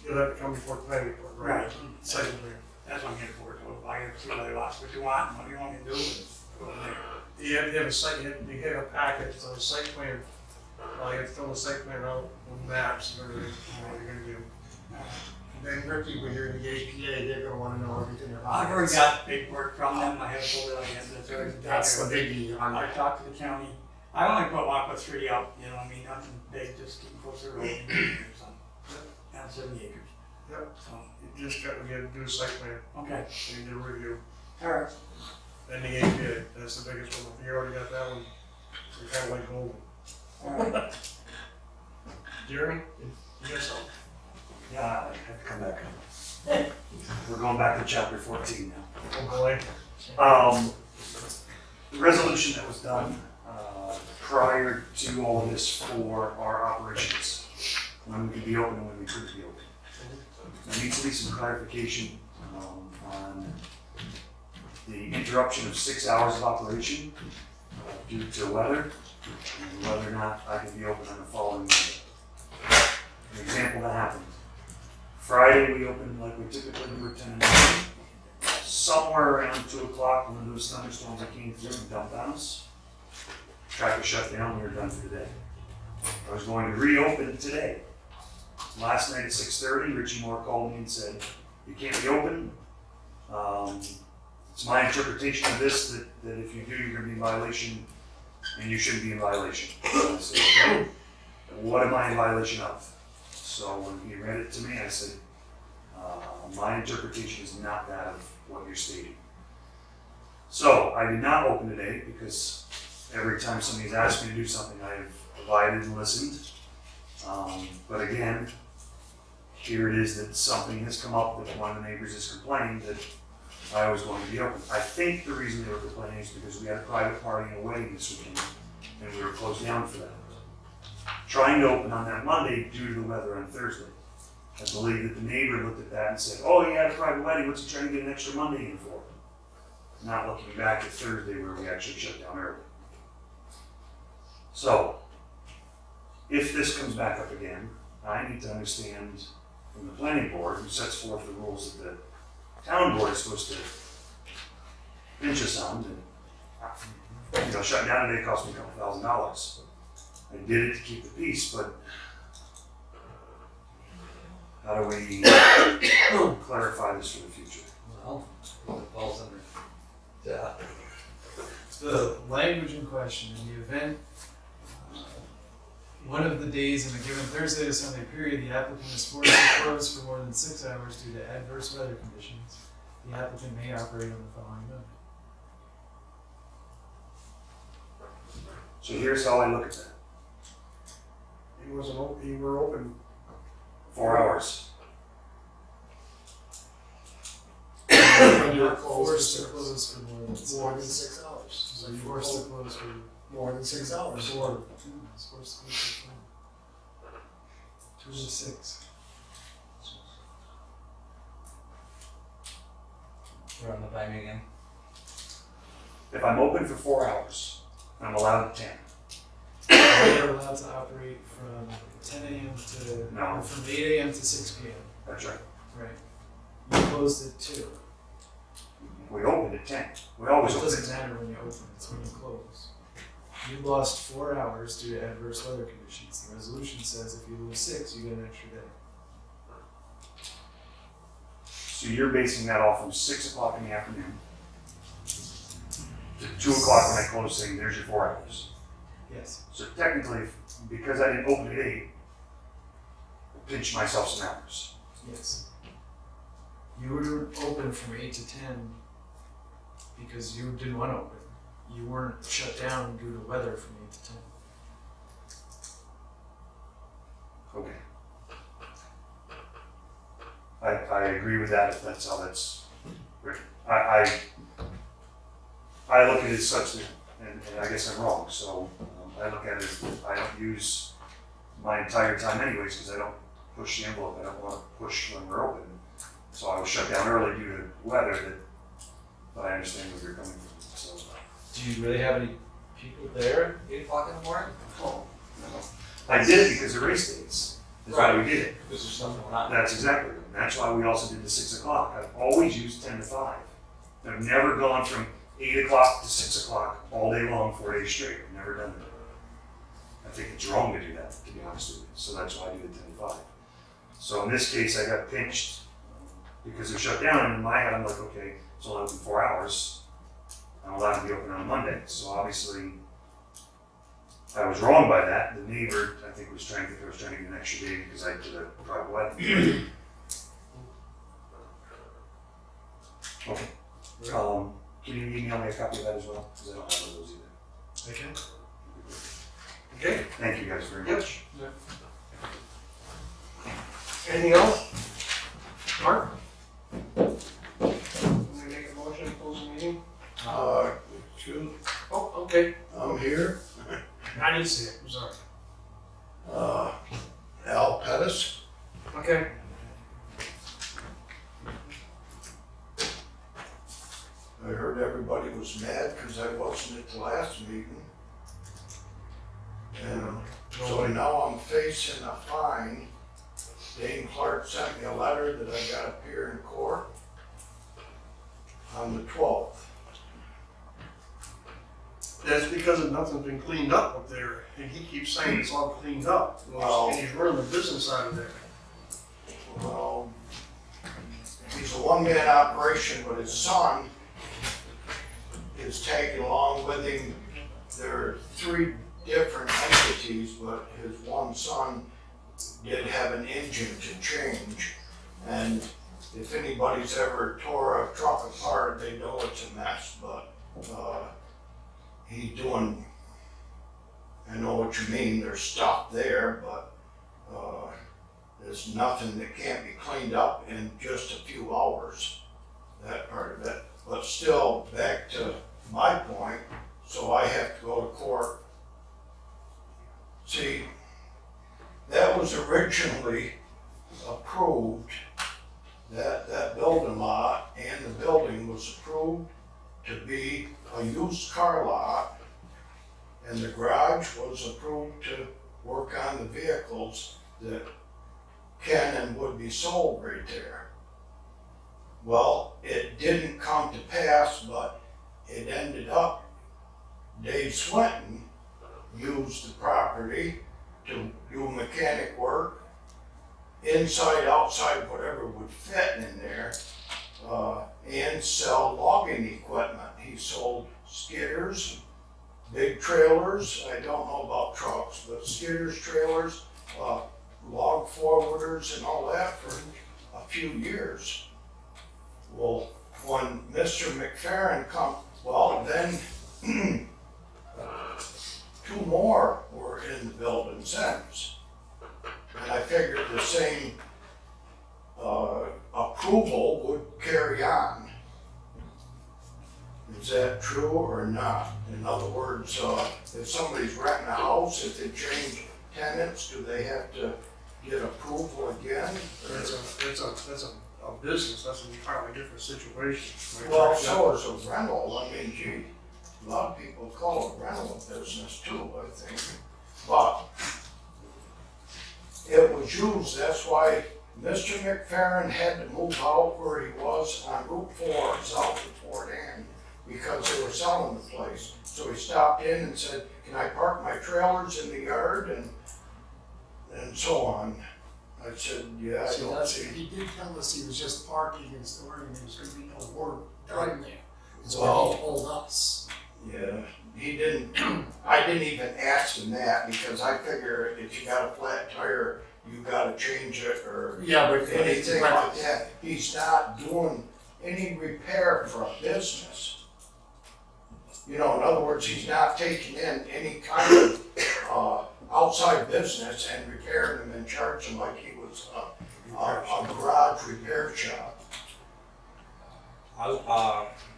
You'll have to come before the planning board, right? Right. Second thing. That's what I'm here for, so I can see what you want, and what you want me to do, and go from there. You have to have a site, you have a packet, so a site plan, you have to fill a site plan out with maps and everything, what you're gonna do. Then Ricky, when you're in the APA, they're gonna wanna know everything about it. I've already got paperwork from them, I have told it, I guess, that's already. That's the biggie on I that. talked to the county, I only want to put 3 out, you know what I mean, nothing big, just keep close to the road, or something. And 70 acres. Yep. So, You just got to get to do a site plan, okay, and you do a review. alright, Then the APA, that's the biggest one. If you already got that one, you're kind of like golden. alright. Jeremy, you got something? Yeah, I have to come back. We're going back to chapter 14 now. Oh, boy. The resolution that was done prior to all of this for our operations, when we could be open and when we couldn't be open. There needs to be some clarification on the interruption of 6 hours of operation due to weather, and whether or not I can be open on the following Monday. An example that happened. Friday, we opened like we typically do at 10 a.m. Somewhere around 2 o'clock, one of those thunderstorms that came through and dumped on us. Traffic shut down, we were done for the day. I was going to reopen today. Last night at 6:30, Richie Moore called me and said, you can't be open. It's my interpretation of this that if you do, you're gonna be in violation and you shouldn't be in violation. So I said, okay, what am I in violation of? So when he read it to me, I said, my interpretation is not that of what you're stating. So I did not open today because every time somebody's asked me to do something, I've provided and listened. But again, here it is that something has come up that one of the neighbors has complained that I was going to be open. I think the reason they were complaining is because we had a private party and a wedding this weekend and we were closed down for that. Trying to open on that Monday due to the weather on Thursday. I believe that the neighbor looked at that and said, oh, you had a private wedding, what's he trying to get an extra Monday in for? Not looking back at Thursday where we actually shut down early. So, if this comes back up again, I need to understand from the planning board, who sets forth the rules that the town board is supposed to pinch us on, and shutting down today cost me a couple $1,000. I did it to keep the peace, but how do we clarify this for the future? Well, it falls under, yeah. The language in question, in the event, one of the days in a given Thursday to Sunday period, the applicant is forced to close for more than 6 hours due to adverse weather conditions, the applicant may operate on the following Monday. So here's how I look at that. He wasn't open, you were open. 4 hours. You were Forced to close for more than 6 More than hours. 6 hours. So you're forced to close for More than 6 hours. 4. It's forced to close for 2 to 6. Run the timing again. If I'm open for 4 hours, I'm allowed 10. You're allowed to operate from 10 a.m. to, No. or from 8 a.m. to 6 p.m. That's right. Right. You closed at 2. We opened at 10. We always It open doesn't at 10. matter when you open, it's when you close. You lost 4 hours due to adverse weather conditions. The resolution says if you lose 6, you get an extra day. So you're basing that off from 6 o'clock in the afternoon to 2 o'clock when I close, saying there's your 4 hours. Yes. So technically, because I didn't open at 8, I pinched myself some hours. Yes. You were open from 8 to 10 because you didn't want to open. You weren't shut down due to weather from 8 to 10. Okay. I agree with that if that's how that's written. I look at it as such that, and I guess I'm wrong, so I look at it as I don't use my entire time anyways because I don't push the envelope. I don't want to push when we're open. So I was shut down early due to weather, but I understand where you're coming from, so. Do you really have any people there at 8 o'clock in the morning? Oh, no. I did it because of race days. That's why we did it. This is something we're not. That's exactly it. And that's why we also did the 6 o'clock. I've always used 10 to 5. I've never gone from 8 o'clock to 6 o'clock all day long, 4 days straight. I've never done that. I think it's wrong to do that, to be honest with you. So that's why I do the 10 to 5. So in this case, I got pinched because they're shut down. And in my head, I'm like, okay, it's only open 4 hours. I'm allowed to be open on Monday. So obviously, I was wrong by that. The neighbor, I think, was trying to get an extra day because I did a private wedding. Okay. Can you email me a copy of that as well? Because I don't have one of those either. Okay. Okay, Thank you guys very much. anything else? Mark? Can we make a motion to close the meeting? Excuse, Oh, okay. I'm here. I didn't see it, I'm sorry. Al Pettis. Okay. I heard everybody was mad because I wasn't at the last meeting. And so now I'm facing a fine. Dane Clark sent me a letter that I gotta appear in court on the 12th. That's because of nothing's been cleaned up there, and he keeps saying it's all cleaned up. Wow. And he's running the business out of there. Well, he's a one-man operation, but his son is tagging along with him. There are 3 different entities, but his one son did have an engine to change. And if anybody's ever tore a truck apart, they know it's a mess, but he's doing, I know what you mean, there's stuff there, but there's nothing that can't be cleaned up in just a few hours, that part of it. But still, back to my point, so I have to go to court. See, that was originally approved, that building lot and the building was approved to be a used car lot, and the garage was approved to work on the vehicles that can and would be sold right there. Well, it didn't come to pass, but it ended up, Dave Swinton used the property to do mechanic work, inside, outside, whatever would fit in there, and sell logging equipment. He sold skidders, big trailers, I don't know about trucks, but skidders, trailers, log forwarders and all that for a few years. Well, when Mr. McFerrin come, well, then 2 more were in the building since. And I figured the same approval would carry on. Is that true or not? In other words, if somebody's renting a house, if they change tenants, do they have to get approval again? That's a business, that's an entirely different situation. Well, so is a rental. I mean, gee, a lot of people call it rental business too, I think. But it was used, that's why Mr. McFerrin had to move out where he was on Route 4 south of Fort Ann because they were selling the place. So he stopped in and said, can I park my trailers in the yard and so on. I said, yeah, I don't see. He did tell us he was just parking and storing, and there was gonna be no work done there. So Well- he told us. Yeah, he didn't, I didn't even ask him that because I figure if you got a flat tire, you gotta change it or Yeah, but anything like that. He's not doing any repair for a business. You know, in other words, he's not taking in any kind of outside business and repairing them and charging like he was a garage repair shop.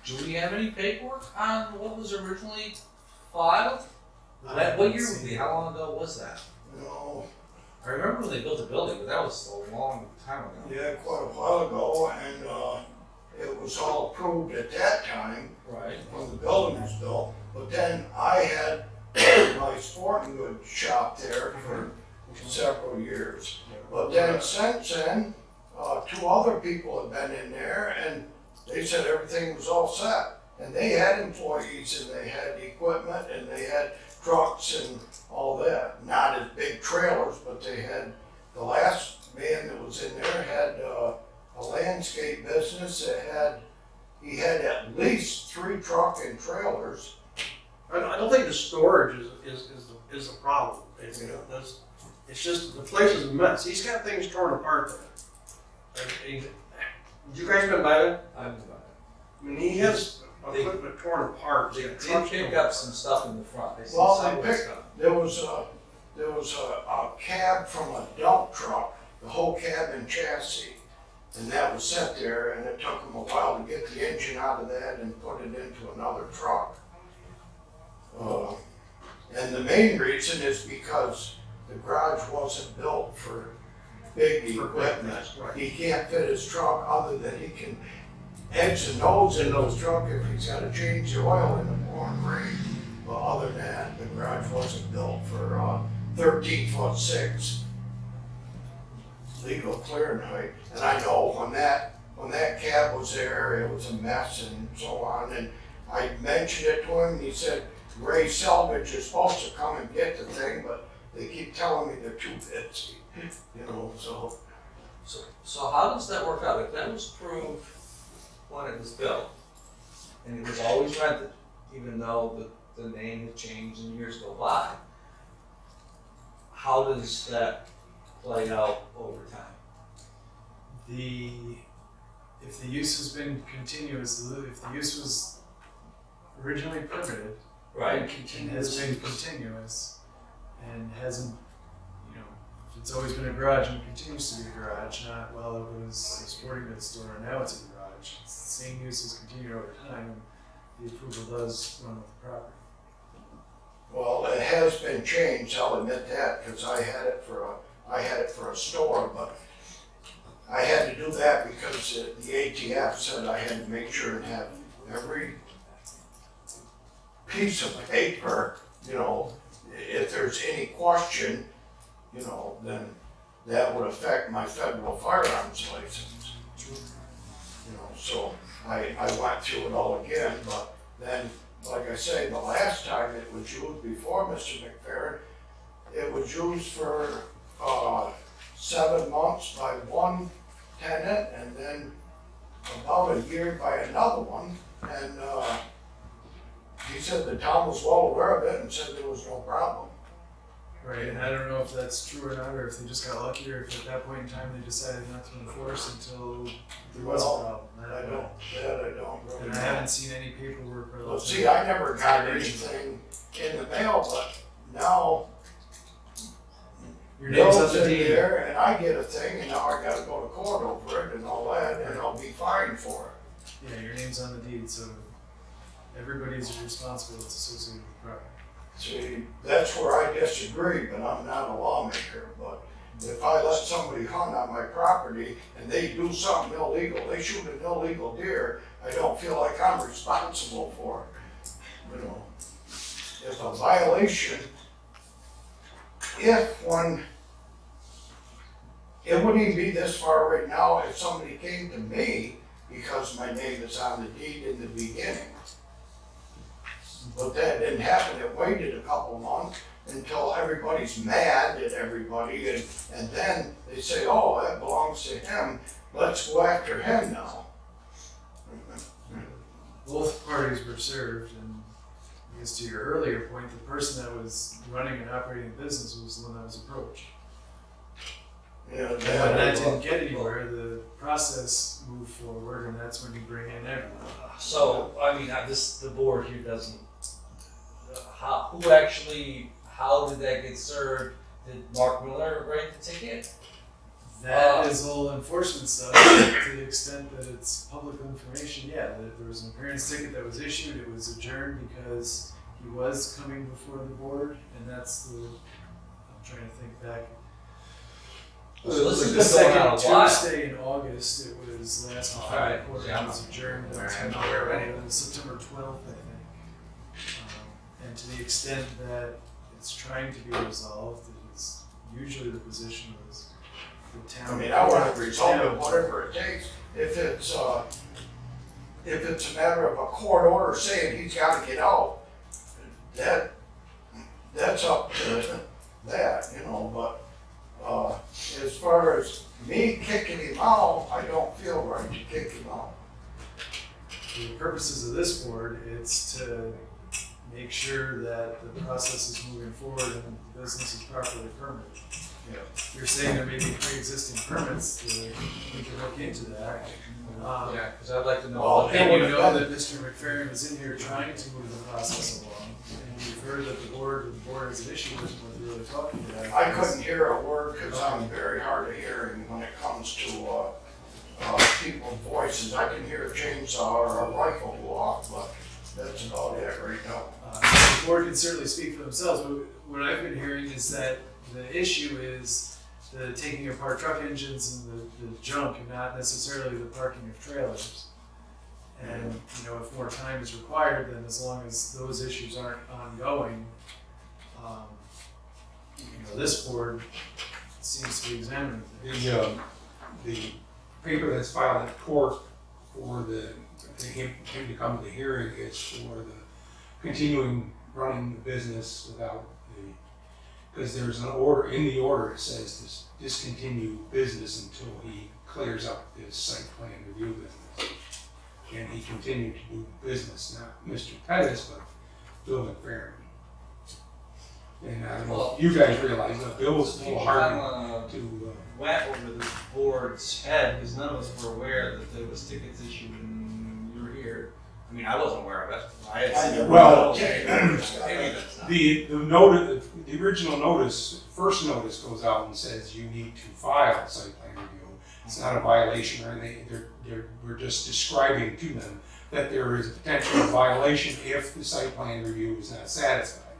Do we have any paperwork on what was originally filed? What year, how long ago was that? No, I remember when they built the building, but that was a long time ago. Yeah, quite a while ago, and, it was all approved at that time Right. when the building was built. But then I had my sporting goods shop there for several years. But then since then, two other people had been in there and they said everything was all set. And they had employees and they had equipment and they had trucks and all that. Not as big trailers, but they had, the last man that was in there had a landscape business that he had at least 3 truck and trailers. I don't think the storage is the problem. It's just, the place is a mess. He's got things torn apart there. Did you guys been by there? I mean, he has equipment torn apart. They did pick up some stuff in the front. They Well, some they of the picked, stuff. there was a cab from a dump truck, the whole cab and chassis. And that was set there, and it took them a while to get the engine out of that and put it into another truck. And the main reason is because the garage wasn't built for big equipment. Right. He can't fit his truck other than he can heads and nose in his truck if he's gotta change the oil in the pouring rain. But other than that, the garage wasn't built for 13'6" legal clearing height. And I know when that cab was there, it was a mess and so on. And I mentioned it to him, and he said, Ray Selvage is supposed to come and get the thing, but they keep telling me they're too busy, you know, so. So how does that work out? If that was approved when it was built, and it was always rented, even though the name had changed and years go by, how does that play out over time? If the use has been continuous, if the use was originally permitted, and has been continuous, and hasn't, you know, if it's always been a garage and continues to be a garage, not, well, it was a sporting goods store and now it's a garage. It's the same use has continued over time, and the approval does run with the property. Well, it has been changed, I'll admit that, because I had it for a store, but I had to do that because the ATF said I had to make sure and have every piece of paper, you know, if there's any question, you know, then that would affect my federal firearms license. You know, so I went through it all again, but then, like I say, the last time it was used before Mr. McFerrin, it was used for 7 months by one tenant and then about a year by another one. And he said the town was well aware of it and said there was no problem. Right, and I don't know if that's true or not, or if they just got lucky, or if at that point in time they decided not to enforce until there was a problem. I don't really And I haven't seen any paperwork or. Well, see, I never got anything in the mail, but now Your name's on Bill's the in deed. there and I get a thing and now I gotta go to court over it and all that and I'll be fined for it. Yeah, your name's on the deed, so everybody's responsible that's associated with the property. See, that's where I disagree, but I'm not a lawmaker, but if I let somebody hunt on my property and they do something illegal, they shoot an illegal deer, I don't feel like I'm responsible for it. You know, it's a violation. It wouldn't even be this far right now if somebody came to me because my name is on the deed in the beginning. But that didn't happen, it waited a couple months until everybody's mad at everybody and then they say, oh, that belongs to him, let's go after him now. Both parties were served, and I guess to your earlier point, the person that was running and operating the business was the one that was approached. Yeah, And when that didn't get anywhere, the process moved forward, and that's when you bring in everyone. So, I mean, the board here doesn't, how did that get served? Did Mark Miller write the ticket? That is all enforcement stuff to the extent that it's public information. Yeah, there was an appearance ticket that was issued. It was adjourned because he was coming before the board, and that's I'm trying to think back. So this The has been going on a second while. Tuesday in August, it was last All Friday, right. quarter, Yeah, it was adjourned I'm until aware of any of September 12th, I think. And to the extent that it's trying to be resolved, it is usually the position of the town. I mean, I want to resolve it, whatever it takes. If it's a matter of a court order saying he's gotta get out, that's up to that, you know, but, as far as me kicking him out, I don't feel right to kick him out. For the purposes of this board, it's to make sure that the process is moving forward and the business is properly permitted. Yeah. You're saying there may be pre-existing permits, we can look into that. Yeah, because I'd like to know. Well, what- And you know that Mr. McFerrin was in here trying to move the process along, and you've heard that the board has an issue with what they're really talking about. I couldn't hear a word because I'm very hard of hearing when it comes to, people's voices. I can hear a chainsaw or a rifle go off, but that's about it right now. The board can certainly speak for themselves, but what I've been hearing is that the issue is the taking apart truck engines and the junk, and not necessarily the parking of trailers. And, you know, if more time is required, then as long as those issues aren't ongoing, you know, this board seems to be examining things. The paper that's filed in court for him to come to the hearing is for the continuing running the business without because there's an order, in the order it says to discontinue business until he clears up his site plan review business. And he continued to do business, not Mr. Pettis, but Bill McFerrin. And I don't know if you guys realize that Bill was a little hard to Went over the board's head because none of us were aware that there was tickets issued when you were here. I mean, I wasn't aware of it. I had seen it. Well, Maybe that's not. the notice, the original notice, first notice goes out and says you need to file a site plan review. It's not a violation or anything. We're just describing to them that there is a potential violation if the site plan review is not satisfied,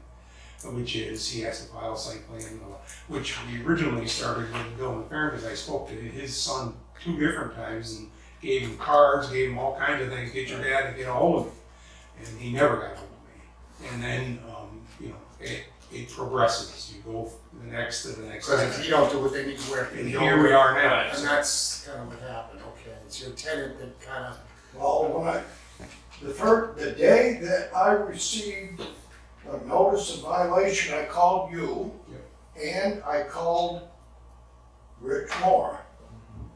which is he has to file a site plan, which we originally started with Bill McFerrin because I spoke to his son 2 different times and gave him cards, gave him all kinds of things, get your dad to get a hold of me. And he never got a hold of me. And then, you know, it progresses. You go from the next to the next. Because if you don't do what they need to wear, And here we are now. and that's kind of what happened, okay, it's your tenant that kind of. Well, when the day that I received a notice of violation, I called you and I called Rich Moore.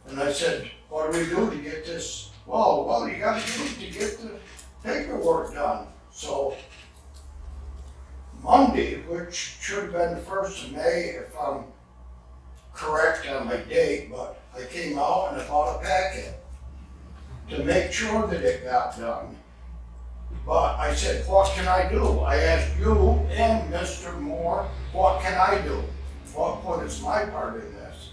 And I said, what do we do to get this? Well, you gotta get the paperwork done. So Monday, which should have been the 1st of May, if I'm correct on my date, but I came out and I bought a packet to make sure that it got done. But I said, what can I do? I asked you and Mr. Moore, what can I do? What is my part in this?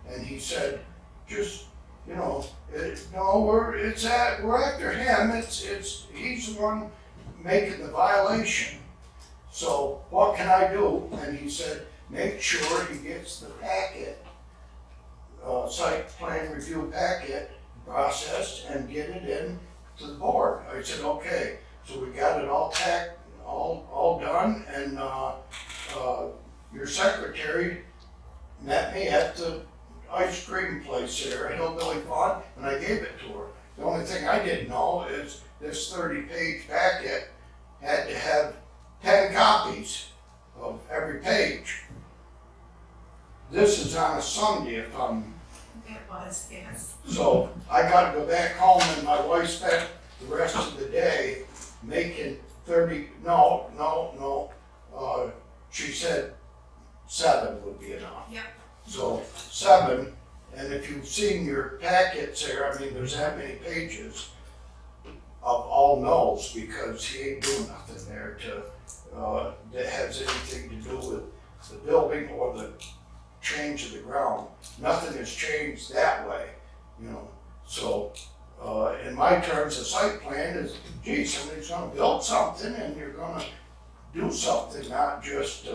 And he said, just, you know, we're after him. He's the one making the violation. So what can I do? And he said, make sure he gets the packet, site plan review packet processed and get it in to the board. I said, okay. So we got it all packed, all done, and your secretary met me at the ice cream place there at Hillbilly Farm, and I gave it to her. The only thing I didn't know is this 30-page packet had to have 10 copies of every page. This is on a Sunday if I'm. It was, yes. So I got to go back home, and my wife spent the rest of the day making 30, she said 7 would be enough. Yep. So 7, and if you've seen your packets there, I mean, there's that many pages of all no's because he ain't doing nothing there that has anything to do with the building or the change of the ground. Nothing has changed that way, you know. So in my terms, the site plan is, gee, somebody's gonna build something and you're gonna do something, not just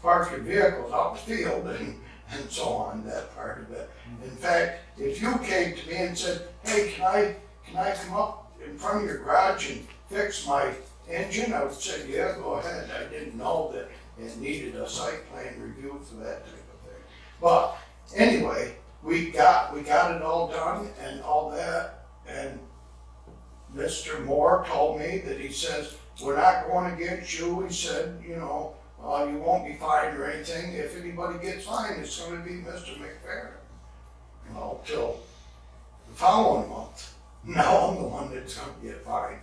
park your vehicles out in the field and and so on, that part of it. In fact, if you came to me and said, hey, can I come up in front of your garage and fix my engine? I would say, yeah, go ahead. I didn't know that it needed a site plan review for that type of thing. But anyway, we got it all done and all that, and Mr. Moore told me that he says, we're not going against you. He said, you know, you won't be fined or anything. If anybody gets fined, it's going to be Mr. McFerrin. Well, till the following month. Now I'm the one that's going to get fined.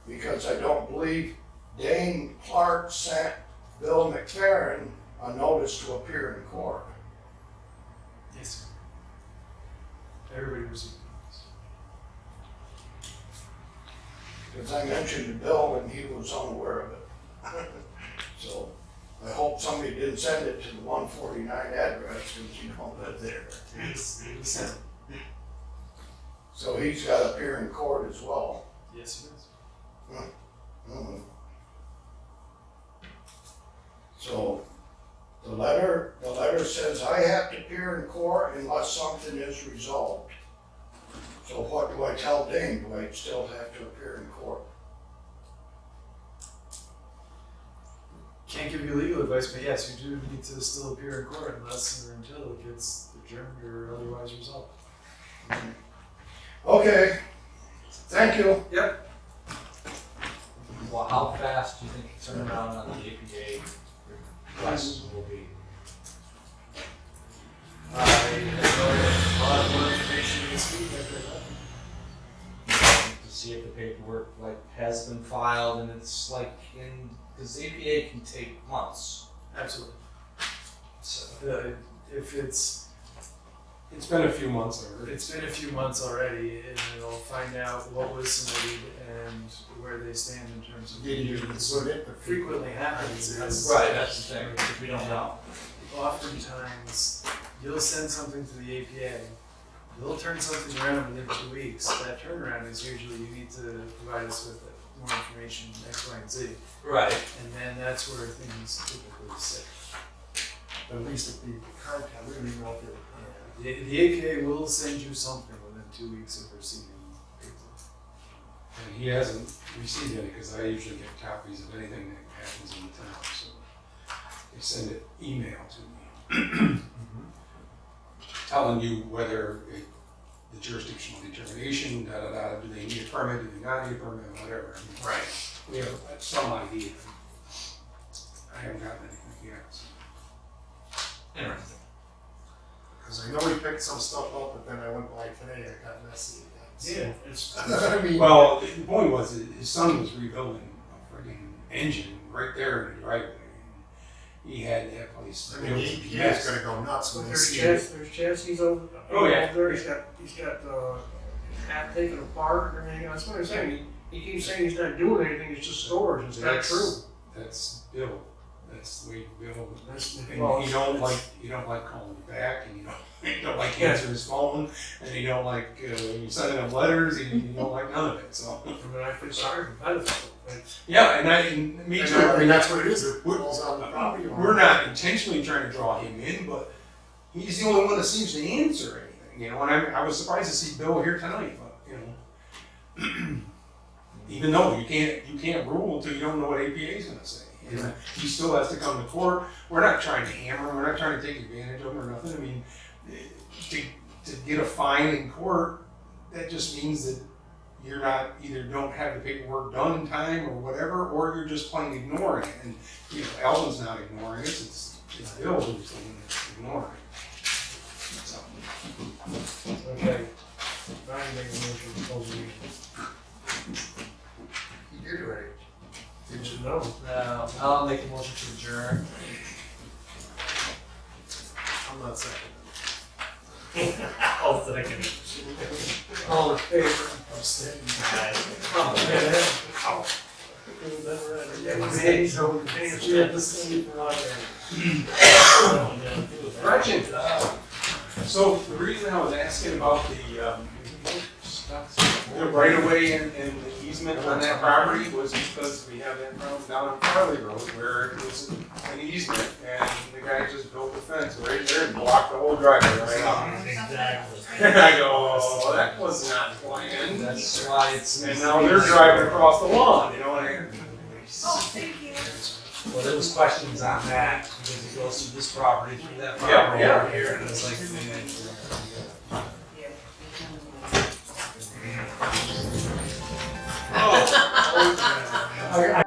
Because I don't believe Dane Clark sent Bill McFerrin a notice to appear in court. Yes. Everybody received Because I mentioned to Bill and he was unaware of it. So I hope somebody didn't send it to the 149 address because you don't live there. Yes, it was sent. So he's got to appear in court as well. Yes, it is. Mhm. So the letter says I have to appear in court unless something is resolved. So what do I tell Dane? Do I still have to appear in court? Can't give you legal advice, but yes, you do need to still appear in court unless or until it gets adjourned or otherwise resolved. Okay, thank you. Yep. Well, how fast do you think the turnaround on the APA requests will be? I have a lot more information this week after I got To see if the paperwork has been filed, and it's because the APA can take months. Absolutely. So If it's been a few months already. It's been a few months already, and it'll find out what was submitted and where they stand in terms of. Did you put it? What frequently happens is. right, that's the thing. If we don't know. Oftentimes, you'll send something to the APA, they'll turn something around within 2 weeks. That turnaround is usually you need to provide us with more information, X, Y, and Z. Right. And then that's where things typically sit. At least if the contact, we don't even know if they're. The APA will send you something within 2 weeks of receiving paperwork. And he hasn't received any because I usually get copies of anything that happens in the town, so they send it email to me. Telling you whether the jurisdictional determination, do they need a permit, do they not need a permit, whatever. Right. We have some idea. I haven't gotten anything yet. So. Interesting. Because I know we picked some stuff up, but then I went by today, I got messy again. Yeah, it's, I mean. Well, the point was that his son was rebuilding a friggin' engine right there in the driveway. He had that place. I mean, the EPA is gonna go nuts when they there's see there's chassis over. Oh, yeah. There, he's got half taken apart and everything. That's what I'm saying. He keeps saying he's not doing anything. It's just storage. It's not true. That's Bill. That's the way Bill. That's, And well, you don't like calling you back, and you don't like answering his phone, and you don't like you sending him letters, and you don't like none of it. So I mean, I feel sorry for benefit. yeah, and me too. I mean, that's what it is, it falls on the property owner. We're not intentionally trying to draw him in, but he's the only one that seems to answer anything. And I was surprised to see Bill here tonight, but even though you can't rule until you don't know what APA is going to say. And he still has to come to court. We're not trying to hammer him. We're not trying to take advantage of him or nothing. I mean, to get a fine in court, that just means that you're not either don't have the paperwork done in time or whatever, or you're just plain ignoring it. And Alvin's not ignoring it. It's Bill who's ignoring it. So. Okay. Brian made a motion to close the meeting. He did already. Did you know? No, I'll make a motion to adjourn. I'm not saying. I'll second it. All in favor? I'm staying. So the reason I was asking about the the right of way and the easement on that property was because we have that problem down on Farley Road where it was an easement and the guy just built a fence right there and blocked the whole driveway right off. Exactly. And I go, oh, that was not planned. That's why it's. And now they're driving across the lawn, you know, and Oh, thank you. Well, there was questions on that, because it goes through this property, through that Yeah, property yeah. over here, and it's like, I